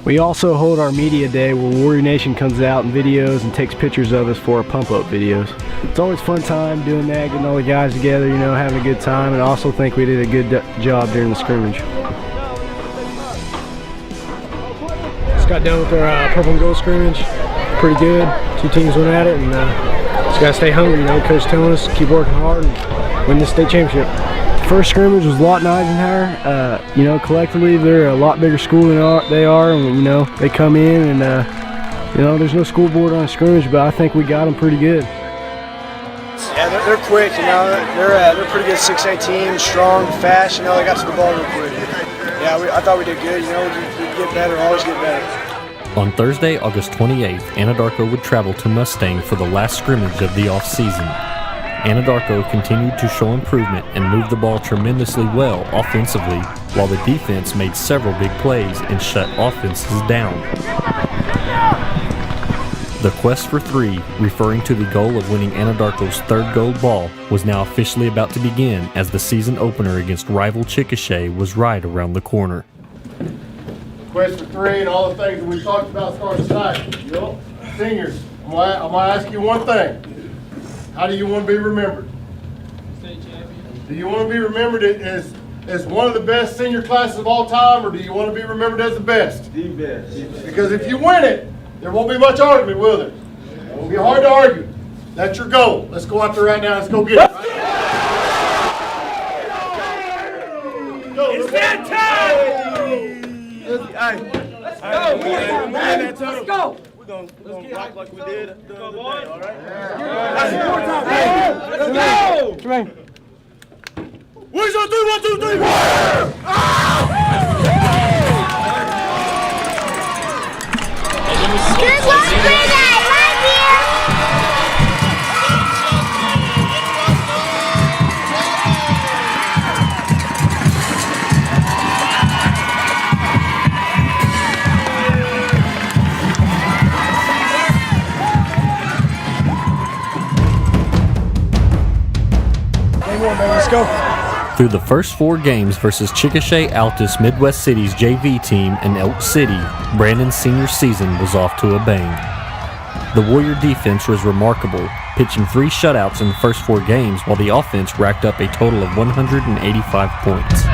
We also hold our media day where Warrior Nation comes out and videos and takes pictures of us for our pump-up videos. It's always a fun time doing that, getting all the guys together, you know, having a good time, and I also think we did a good job during the scrimmage. Just got done with our Purple and Gold scrimmage. Pretty good. 2 teams went at it, and just gotta stay hungry, you know. Coach telling us to keep working hard and win this state championship. First scrimmage was Lawton Eisenhower. You know, collectively they're a lot bigger school than they are, and you know, they come in and you know, there's no school board on scrimmage, but I think we got them pretty good. Yeah, they're quick, you know, they're pretty good 6'8" team, strong, fast, you know, they got to the ball real quick. Yeah, I thought we did good, you know, we get better, always get better. On Thursday, August 28th, Anadarko would travel to Mustang for the last scrimmage of the off-season. Anadarko continued to show improvement and moved the ball tremendously well offensively, while the defense made several big plays and shut offenses down. The quest for 3, referring to the goal of winning Anadarko's 3rd gold ball, was now officially about to begin as the season opener against rival Chickasha was right around the corner. Quest for 3 and all the things that we talked about starting tonight. Seniors, I'm gonna ask you one thing. How do you want to be remembered? State champion. Do you want to be remembered as one of the best senior classes of all time, or do you want to be remembered as the best? The best. Because if you win it, there won't be much argument, will there? It won't be hard to argue. That's your goal. Let's go out there right now. Let's go get it. It's that time! Let's go! We're going to rock like we did the other day, all right? That's your time. Let's go! Jermaine. Where's your 3, 1, 2, 3? Good luck, Brandon. I love you. Let's go. Through the first 4 games versus Chickasha Altus Midwest City's JV team in Elk City, Brandon's senior season was off to a bang. The Warrior defense was remarkable, pitching 3 shutouts in the first 4 games, while the offense racked up a total of 185 points.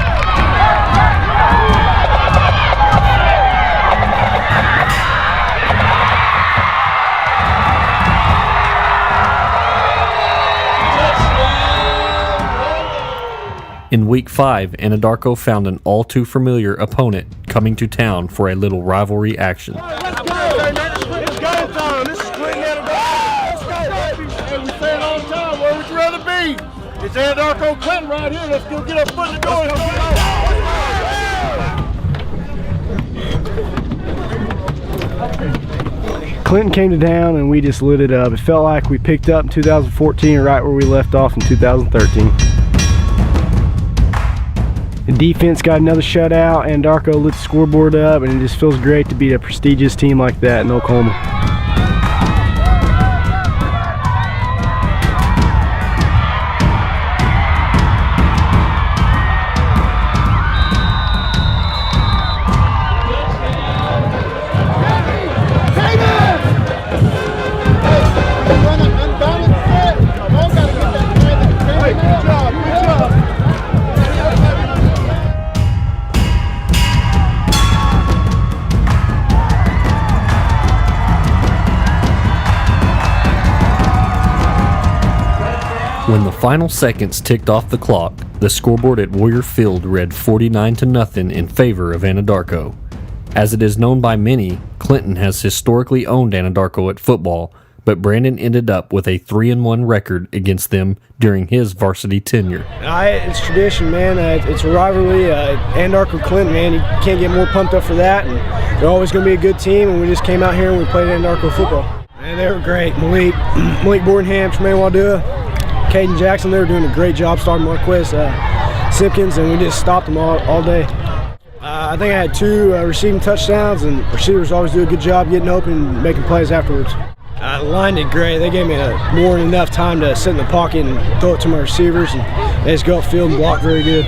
In Week 5, Anadarko found an all-too-familiar opponent coming to town for a little rivalry action. Let's go! It's go time! This is Clinton Anadarko! Let's go, baby! Hey, we say it all the time, where would you rather be? It's Anadarko Clinton right here. Let's go get our foot in the door. Let's go! Clinton came to town and we just lit it up. It felt like we picked up in 2014 right where we left off in 2013. The defense got another shutout, and Anadarko lit the scoreboard up, and it just feels great to beat a prestigious team like that in Oklahoma. When the final seconds ticked off the clock, the scoreboard at Warrior Field read 49-0 in favor of Anadarko. As it is known by many, Clinton has historically owned Anadarko at football, but Brandon ended up with a 3-1 record against them during his varsity tenure. It's tradition, man. It's a rivalry. Anadarko Clinton, man, you can't get more pumped up for that. And they're always going to be a good team, and we just came out here and we played Anadarko football. Man, they were great. Malik Bordenham, Tremaine Wadua, Caden Jackson, they were doing a great job starting Marquez Simpkins, and we just stopped them all day. I think I had 2 receiving touchdowns, and receivers always do a good job getting open and making plays afterwards. The line did great. They gave me more than enough time to sit in the pocket and throw it to my receivers, and they just go upfield and block very good.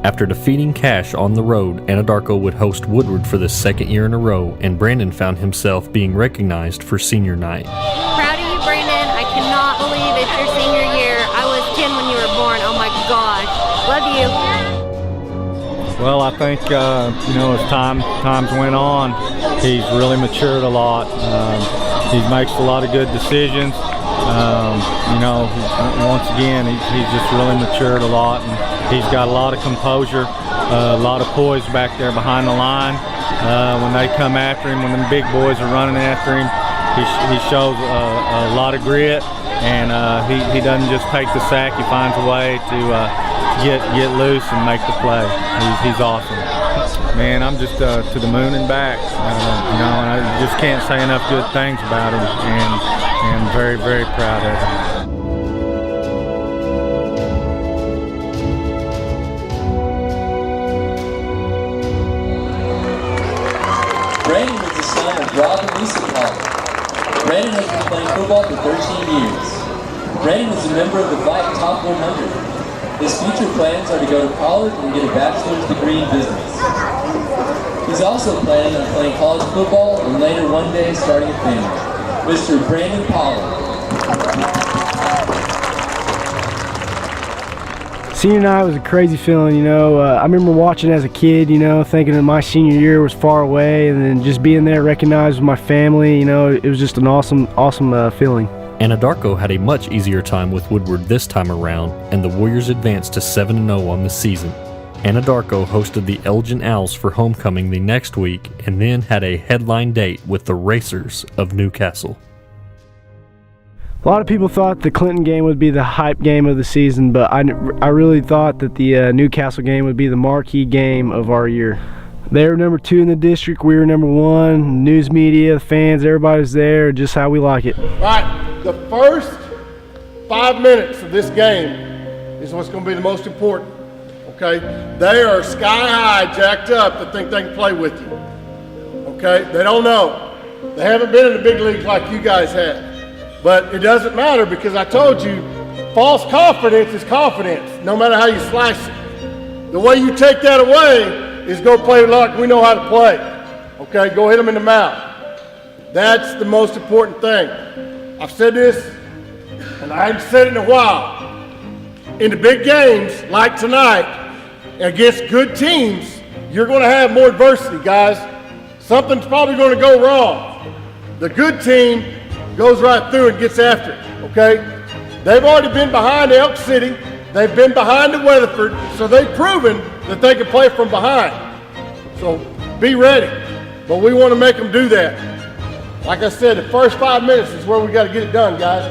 After defeating Cash on the road, Anadarko would host Woodward for the 2nd year in a row, and Brandon found himself being recognized for senior night. Proud of you, Brandon. I cannot believe it's your senior year. I was 10 when you were born. Oh my gosh. Love you. Well, I think, as times went on, he's really matured a lot. He makes a lot of good decisions. Once again, he's just really matured a lot, and he's got a lot of composure, a lot of poise back there behind the line. When they come after him, when the big boys are running after him, he shows a lot of grit, and he doesn't just take the sack. He finds a way to get loose and make the play. He's awesome. Man, I'm just to the moon and back. And I just can't say enough good things about him, and I'm very, very proud of him. Brandon is the son of Rob and Lisa Pollard. Brandon has been playing football for 13 years. Brandon is a member of the Fight Top 100. His future plans are to go to college and get a bachelor's degree in business. He's also planning on playing college football and later one day starting a family. Mr. Brandon Pollard. Senior night was a crazy feeling, I remember watching as a kid, thinking that my senior year was far away, and then just being there recognized with my family, it was just an awesome feeling. Anadarko had a much easier time with Woodward this time around, and the Warriors advanced to 7-0 on the season. Anadarko hosted the Elgin Owls for homecoming the next week, and then had a headline date with the Racers of Newcastle. A lot of people thought the Clinton game would be the hype game of the season, but I really thought that the Newcastle game would be the marquee game of our year. They were number 2 in the district, we were number 1. News media, fans, everybody's there, just how we like it. All right, the first 5 minutes of this game is what's going to be the most important, okay? They are sky high, jacked up, to think they can play with you, okay? They don't know. They haven't been in the big leagues like you guys have. But it doesn't matter, because I told you, false confidence is confidence, no matter how you slice it. The way you take that away is go play like we know how to play. Okay, go hit them in the mouth. That's the most important thing. I've said this, and I haven't said it in a while. In the big games, like tonight, against good teams, you're going to have more adversity, guys. Something's probably going to go wrong. The good team goes right through and gets after it, okay? They've already been behind Elk City. They've been behind at Weatherford, so they've proven that they can play from behind. So be ready. But we want to make them do that. Like I said, the first 5 minutes is where we got to get it done, guys.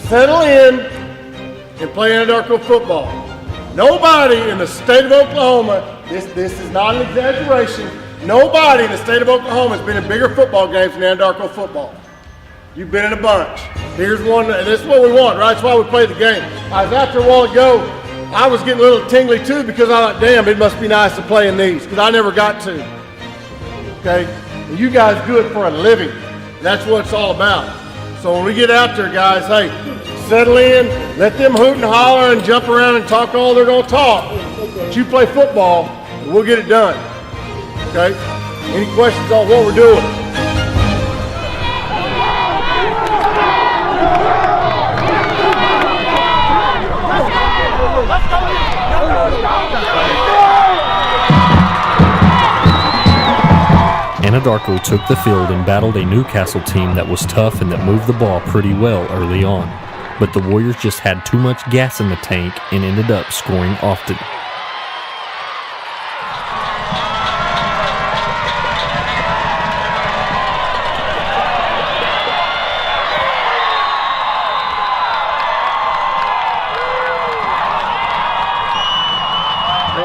Settle in and play Anadarko football. Nobody in the state of Oklahoma, this is not an exaggeration, nobody in the state of Oklahoma has been in bigger football games than Anadarko football. You've been in a bunch. Here's one, and this is what we want, right? That's why we play the game. I was out there a while ago, I was getting a little tingly too because I thought, damn, it must be nice to play in these because I never got to. Okay? And you guys do it for a living. That's what it's all about. So when we get out there, guys, hey, settle in, let them hoot and holler and jump around and talk all they're going to talk. But you play football, and we'll get it done. Okay? Any questions on what we're doing? Anadarko took the field and battled a Newcastle team that was tough and that moved the ball pretty well early on. But the Warriors just had too much gas in the tank and ended up scoring often.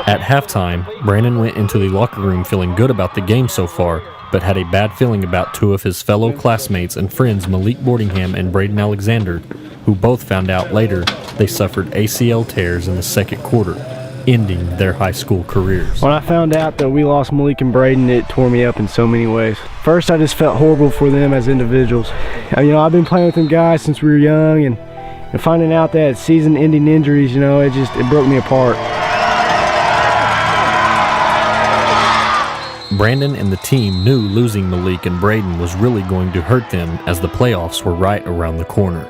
At halftime, Brandon went into the locker room feeling good about the game so far, but had a bad feeling about two of his fellow classmates and friends, Malik Boardingham and Brayden Alexander, who both found out later they suffered ACL tears in the second quarter, ending their high school careers. When I found out that we lost Malik and Brayden, it tore me up in so many ways. First, I just felt horrible for them as individuals. You know, I've been playing with them guys since we were young, and finding out that season-ending injuries, you know, it broke me apart. Brandon and the team knew losing Malik and Brayden was really going to hurt them as the playoffs were right around the corner.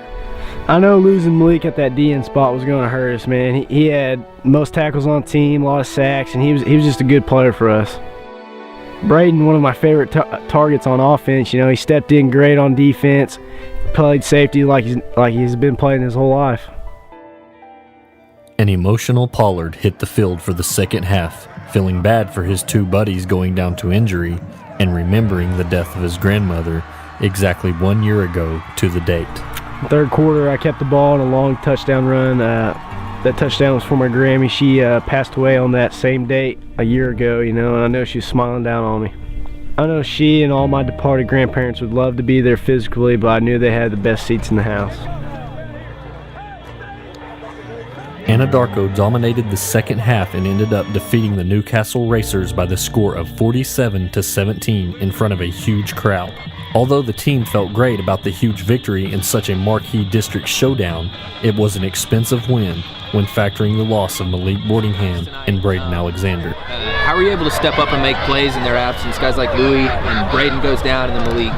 I know losing Malik at that DN spot was going to hurt us, man. He had most tackles on the team, a lot of sacks, and he was just a good player for us. Brayden, one of my favorite targets on offense. You know, he stepped in great on defense, played safety like he's been playing his whole life. An emotional Pollard hit the field for the second half, feeling bad for his two buddies going down to injury and remembering the death of his grandmother exactly 1 year ago to the date. Third quarter, I kept the ball in a long touchdown run. That touchdown was for my Grammy. She passed away on that same date a year ago, you know, and I know she was smiling down on me. I know she and all my departed grandparents would love to be there physically, but I knew they had the best seats in the house. Anadarko dominated the second half and ended up defeating the Newcastle Racers by the score of 47-17 in front of a huge crowd. Although the team felt great about the huge victory in such a marquee district showdown, it was an expensive win when factoring the loss of Malik Boardingham and Brayden Alexander. How were you able to step up and make plays in their absence? Guys like Louis and Brayden goes down and then Malik.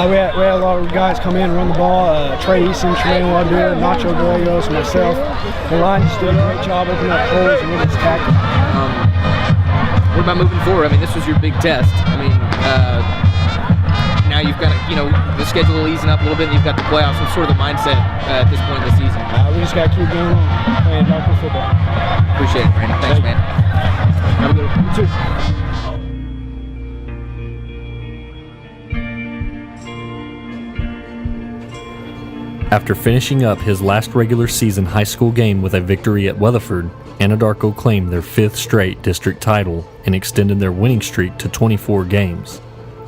We had a lot of guys come in and run the ball. Trey Easton, Tremaine Wander, Nacho Gallegos, and myself. The line just did a great job opening up holes and winning tackle. What about moving forward? I mean, this was your big test. I mean, now you've got, the schedule will easing up a little bit and you've got the playoffs. What's sort of the mindset at this point in the season? We just got to keep going on, playing Anadarko football. Appreciate it, Brandon. Thanks, man. Have a good one. You too. After finishing up his last regular season high school game with a victory at Weatherford, Anadarko claimed their 5th straight district title and extended their winning streak to 24 games.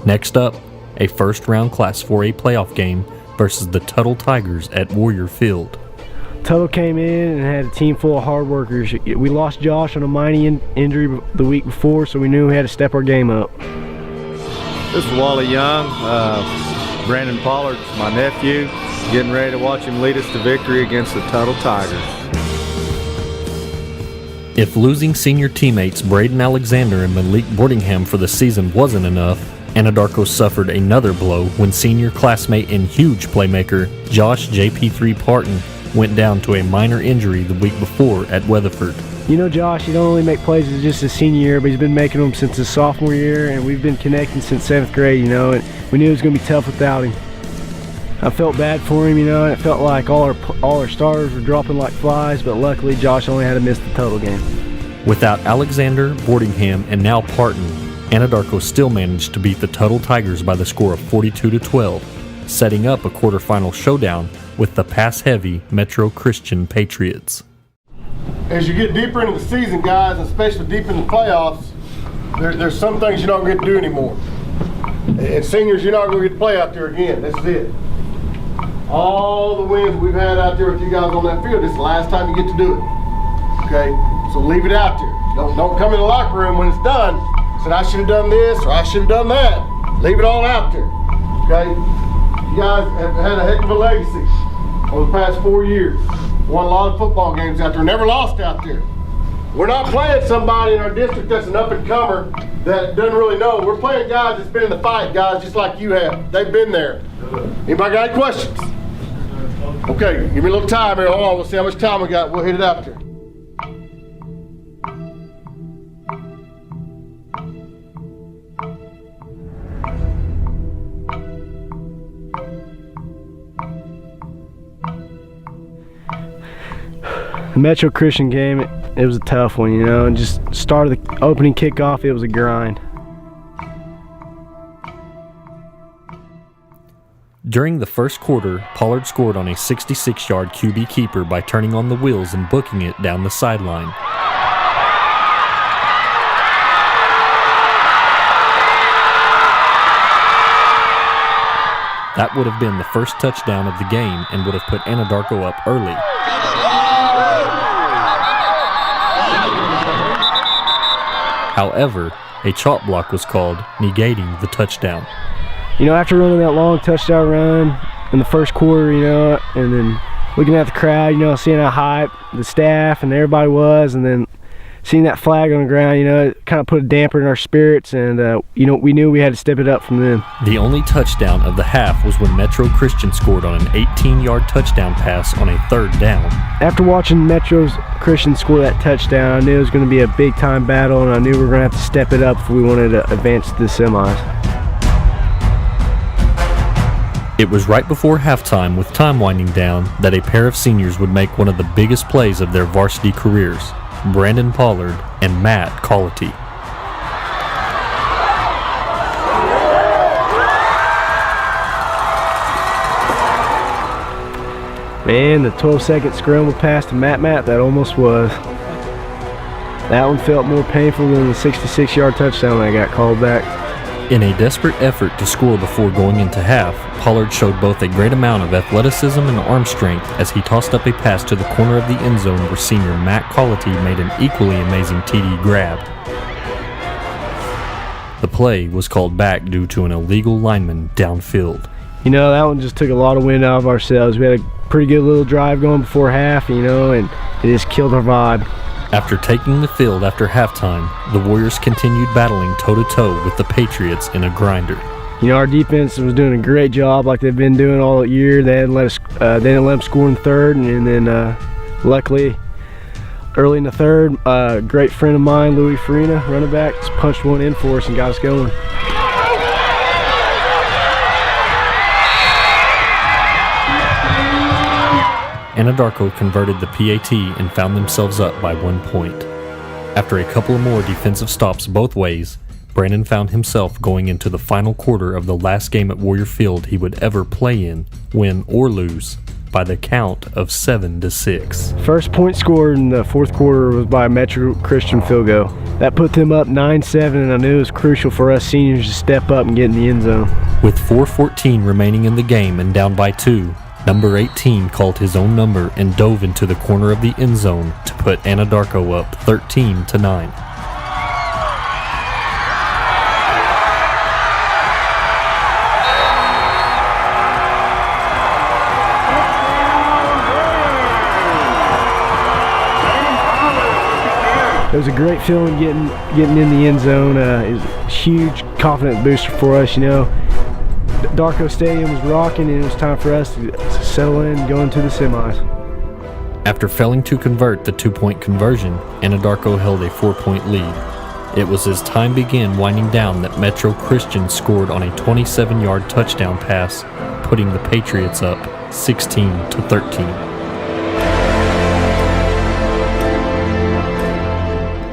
Next up, a first-round Class 4A playoff game versus the Tuttle Tigers at Warrior Field. Tuttle came in and had a team full of hard workers. We lost Josh on a minor injury the week before, so we knew we had to step our game up. This is Wally Young. Brandon Pollard, my nephew. Getting ready to watch him lead us to victory against the Tuttle Tigers. If losing senior teammates Brayden Alexander and Malik Boardingham for the season wasn't enough, Anadarko suffered another blow when senior classmate and huge playmaker Josh JP3 Parton went down to a minor injury the week before at Weatherford. You know, Josh, he don't only make plays as just his senior year, but he's been making them since his sophomore year, and we've been connecting since 7th grade, and we knew it was going to be tough without him. I felt bad for him, you know, and it felt like all our stars were dropping like flies, but luckily Josh only had to miss the Tuttle game. Without Alexander, Boardingham, and now Parton, Anadarko still managed to beat the Tuttle Tigers by the score of 42-12, setting up a quarterfinal showdown with the pass-heavy Metro Christian Patriots. As you get deeper into the season, guys, especially deep in the playoffs, there's some things you don't get to do anymore. And seniors, you're not going to get to play out there again. This is it. All the wins we've had out there with you guys on that field, this is the last time you get to do it. Okay? So leave it out there. Don't come in the locker room when it's done. Say, I should have done this or I should have done that. Leave it all out there. Okay? You guys have had a heck of a legacy over the past 4 years. Won a lot of football games out there. Never lost out there. We're not playing somebody in our district that's an up-and-comer that doesn't really know. We're playing guys that's been in the fight, guys just like you have. They've been there. Anybody got any questions? Okay, give me a little time here. Hold on, we'll see how much time we got. We'll hit it out there. The Metro Christian game, it was a tough one, you know, and just started the opening kickoff, it was a grind. During the first quarter, Pollard scored on a 66-yard QB keeper by turning on the wheels and booking it down the sideline. That would have been the first touchdown of the game and would have put Anadarko up early. However, a chop block was called, negating the touchdown. You know, after running that long touchdown run in the first quarter, you know, and then looking at the crowd, you know, seeing how hype the staff and everybody was, and then seeing that flag on the ground, you know, it kind of put a damper in our spirits, and, you know, we knew we had to step it up from then. The only touchdown of the half was when Metro Christian scored on an 18-yard touchdown pass on a third down. After watching Metro's Christian score that touchdown, I knew it was going to be a big-time battle, and I knew we were going to have to step it up if we wanted to advance to the semis. It was right before halftime, with time winding down, that a pair of seniors would make one of the biggest plays of their varsity careers. Brandon Pollard and Matt Colity. Man, the 12-second scramble pass to Matt, that almost was. That one felt more painful than the 66-yard touchdown that got called back. In a desperate effort to score before going into half, Pollard showed both a great amount of athleticism and arm strength as he tossed up a pass to the corner of the end zone where senior Matt Colity made an equally amazing TD grab. The play was called back due to an illegal lineman downfield. You know, that one just took a lot of wind out of ourselves. We had a pretty good little drive going before half, you know, and it just killed our vibe. After taking the field after halftime, the Warriors continued battling toe-to-toe with the Patriots in a grinder. You know, our defense was doing a great job like they've been doing all year. They didn't let them score in third, and then luckily, early in the third, a great friend of mine, Louis Farina, running back, just punched one in for us and got us going. Anadarko converted the PAT and found themselves up by 1 point. After a couple of more defensive stops both ways, Brandon found himself going into the final quarter of the last game at Warrior Field he would ever play in, win or lose, by the count of 7-6. First point scored in the fourth quarter was by a Metro Christian field goal. That put them up 9-7, and I knew it was crucial for us seniors to step up and get in the end zone. With 4:14 remaining in the game and down by 2, number 18 called his own number and dove into the corner of the end zone to put Anadarko up 13-9. It was a great feeling getting in the end zone. It was a huge confidence booster for us, you know. Darko Stadium was rocking, and it was time for us to settle in and go into the semis. After failing to convert the 2-point conversion, Anadarko held a 4-point lead. It was as time began winding down that Metro Christian scored on a 27-yard touchdown pass putting the Patriots up 16-13.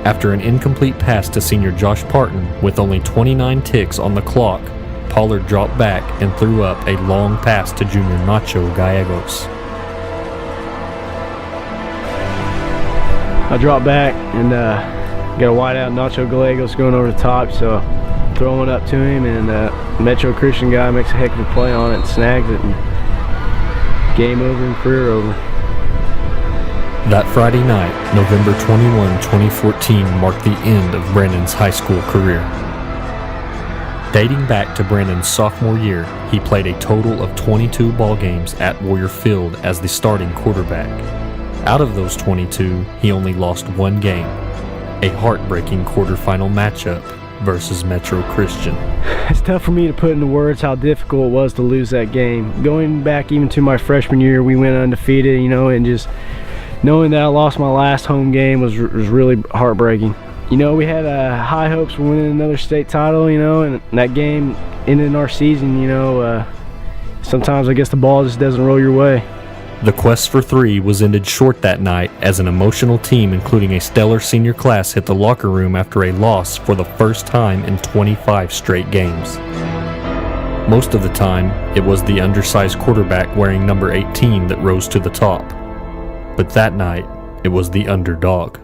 After an incomplete pass to senior Josh Parton with only 29 ticks on the clock, Pollard dropped back and threw up a long pass to junior Nacho Gallegos. I dropped back and got a wide out Nacho Gallegos going over the top, so throwing up to him, and Metro Christian guy makes a heck of a play on it and snags it, and game over and career over. That Friday night, November 21, 2014, marked the end of Brandon's high school career. Dating back to Brandon's sophomore year, he played a total of 22 ball games at Warrior Field as the starting quarterback. Out of those 22, he only lost one game, a heartbreaking quarterfinal matchup versus Metro Christian. It's tough for me to put into words how difficult it was to lose that game. Going back even to my freshman year, we went undefeated, and just knowing that I lost my last home game was really heartbreaking. We had high hopes for winning another state title, and that game ended our season, sometimes I guess the ball just doesn't roll your way. The quest for three was ended short that night as an emotional team, including a stellar senior class, hit the locker room after a loss for the first time in 25 straight games. Most of the time, it was the undersized quarterback wearing number 18 that rose to the top. But that night, it was the underdog.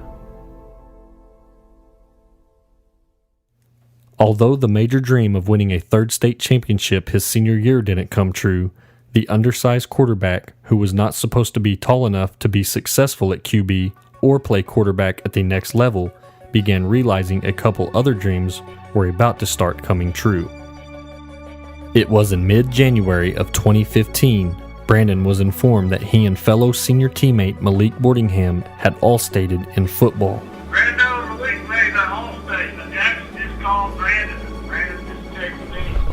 Although the major dream of winning a third state championship his senior year didn't come true, the undersized quarterback, who was not supposed to be tall enough to be successful at QB or play quarterback at the next level, began realizing a couple other dreams were about to start coming true. It was in mid-January of 2015, Brandon was informed that he and fellow senior teammate Malik Boardingham had all stated in football.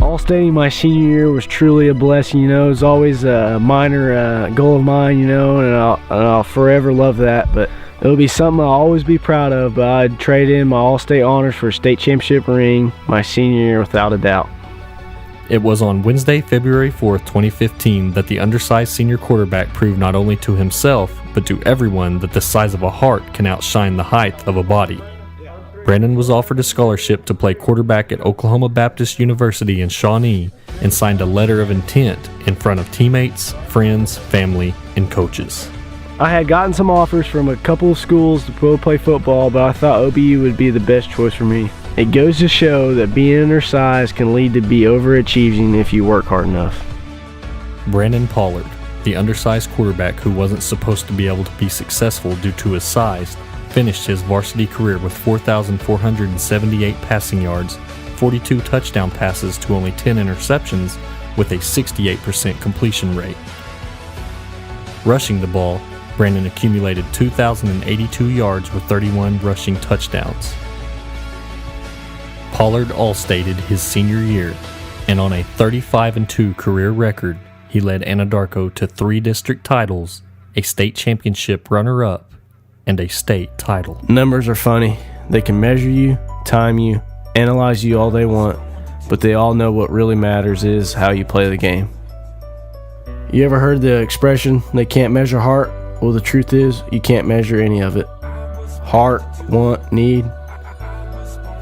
All-stating my senior year was truly a blessing, it was always a minor goal of mine, and I'll forever love that, but it'll be something I'll always be proud of. But I'd trade in my all-state honors for a state championship ring my senior year without a doubt. It was on Wednesday, February 4th, 2015 that the undersized senior quarterback proved not only to himself, but to everyone that the size of a heart can outshine the height of a body. Brandon was offered a scholarship to play quarterback at Oklahoma Baptist University in Shawnee and signed a letter of intent in front of teammates, friends, family, and coaches. I had gotten some offers from a couple of schools to go play football, but I thought OBU would be the best choice for me. It goes to show that being undersized can lead to be overachieving if you work hard enough. Brandon Pollard, the undersized quarterback who wasn't supposed to be able to be successful due to his size, finished his varsity career with 4,478 passing yards, 42 touchdown passes to only 10 interceptions, with a 68% completion rate. Rushing the ball, Brandon accumulated 2,082 yards with 31 rushing touchdowns. Pollard all-stated his senior year, and on a 35-2 career record, he led Anadarko to 3 district titles, a state championship runner-up, and a state title. Numbers are funny. They can measure you, time you, analyze you all they want, but they all know what really matters is how you play the game. You ever heard the expression, they can't measure heart? Well, the truth is, you can't measure any of it. Heart, want, need,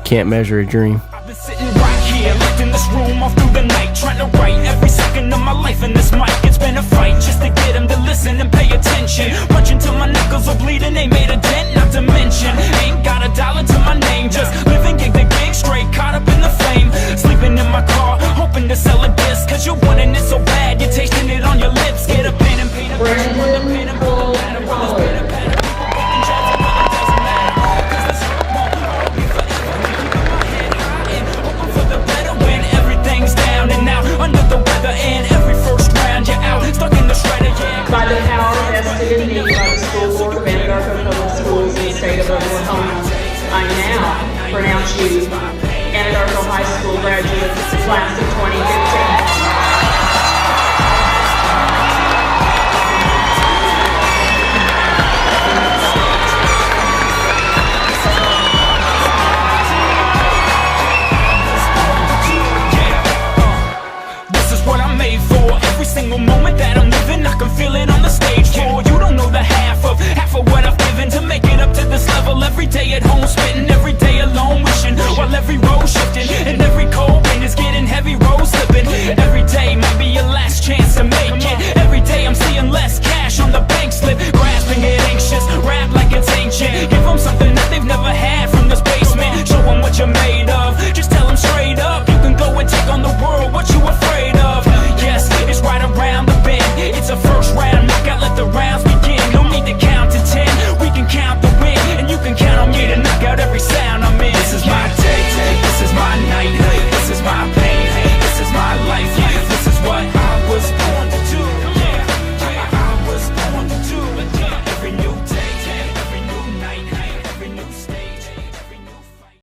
can't measure a dream. Sitting right here, locked in this room all through the night, trying to write every second of my life in this mic. It's been a fight just to get them to listen and pay attention. Punching till my knuckles are bleeding, they made a dent, not to mention ain't got $1 to my name, just living gig to gig, straight caught up in the flame. Sleeping in my car, hoping to sell a disc, cause you're wanting it so bad, you're tasting it on your lips. Get a pen and paint a picture with a pen and pull a ladder while it's been a pattern. Under the weather and every first round you're out, stuck in the shredder, yeah. By the power vested in me by the School Board of Anadarko Public Schools in the state of Oklahoma, I now pronounce you Anadarko High School graduates, class of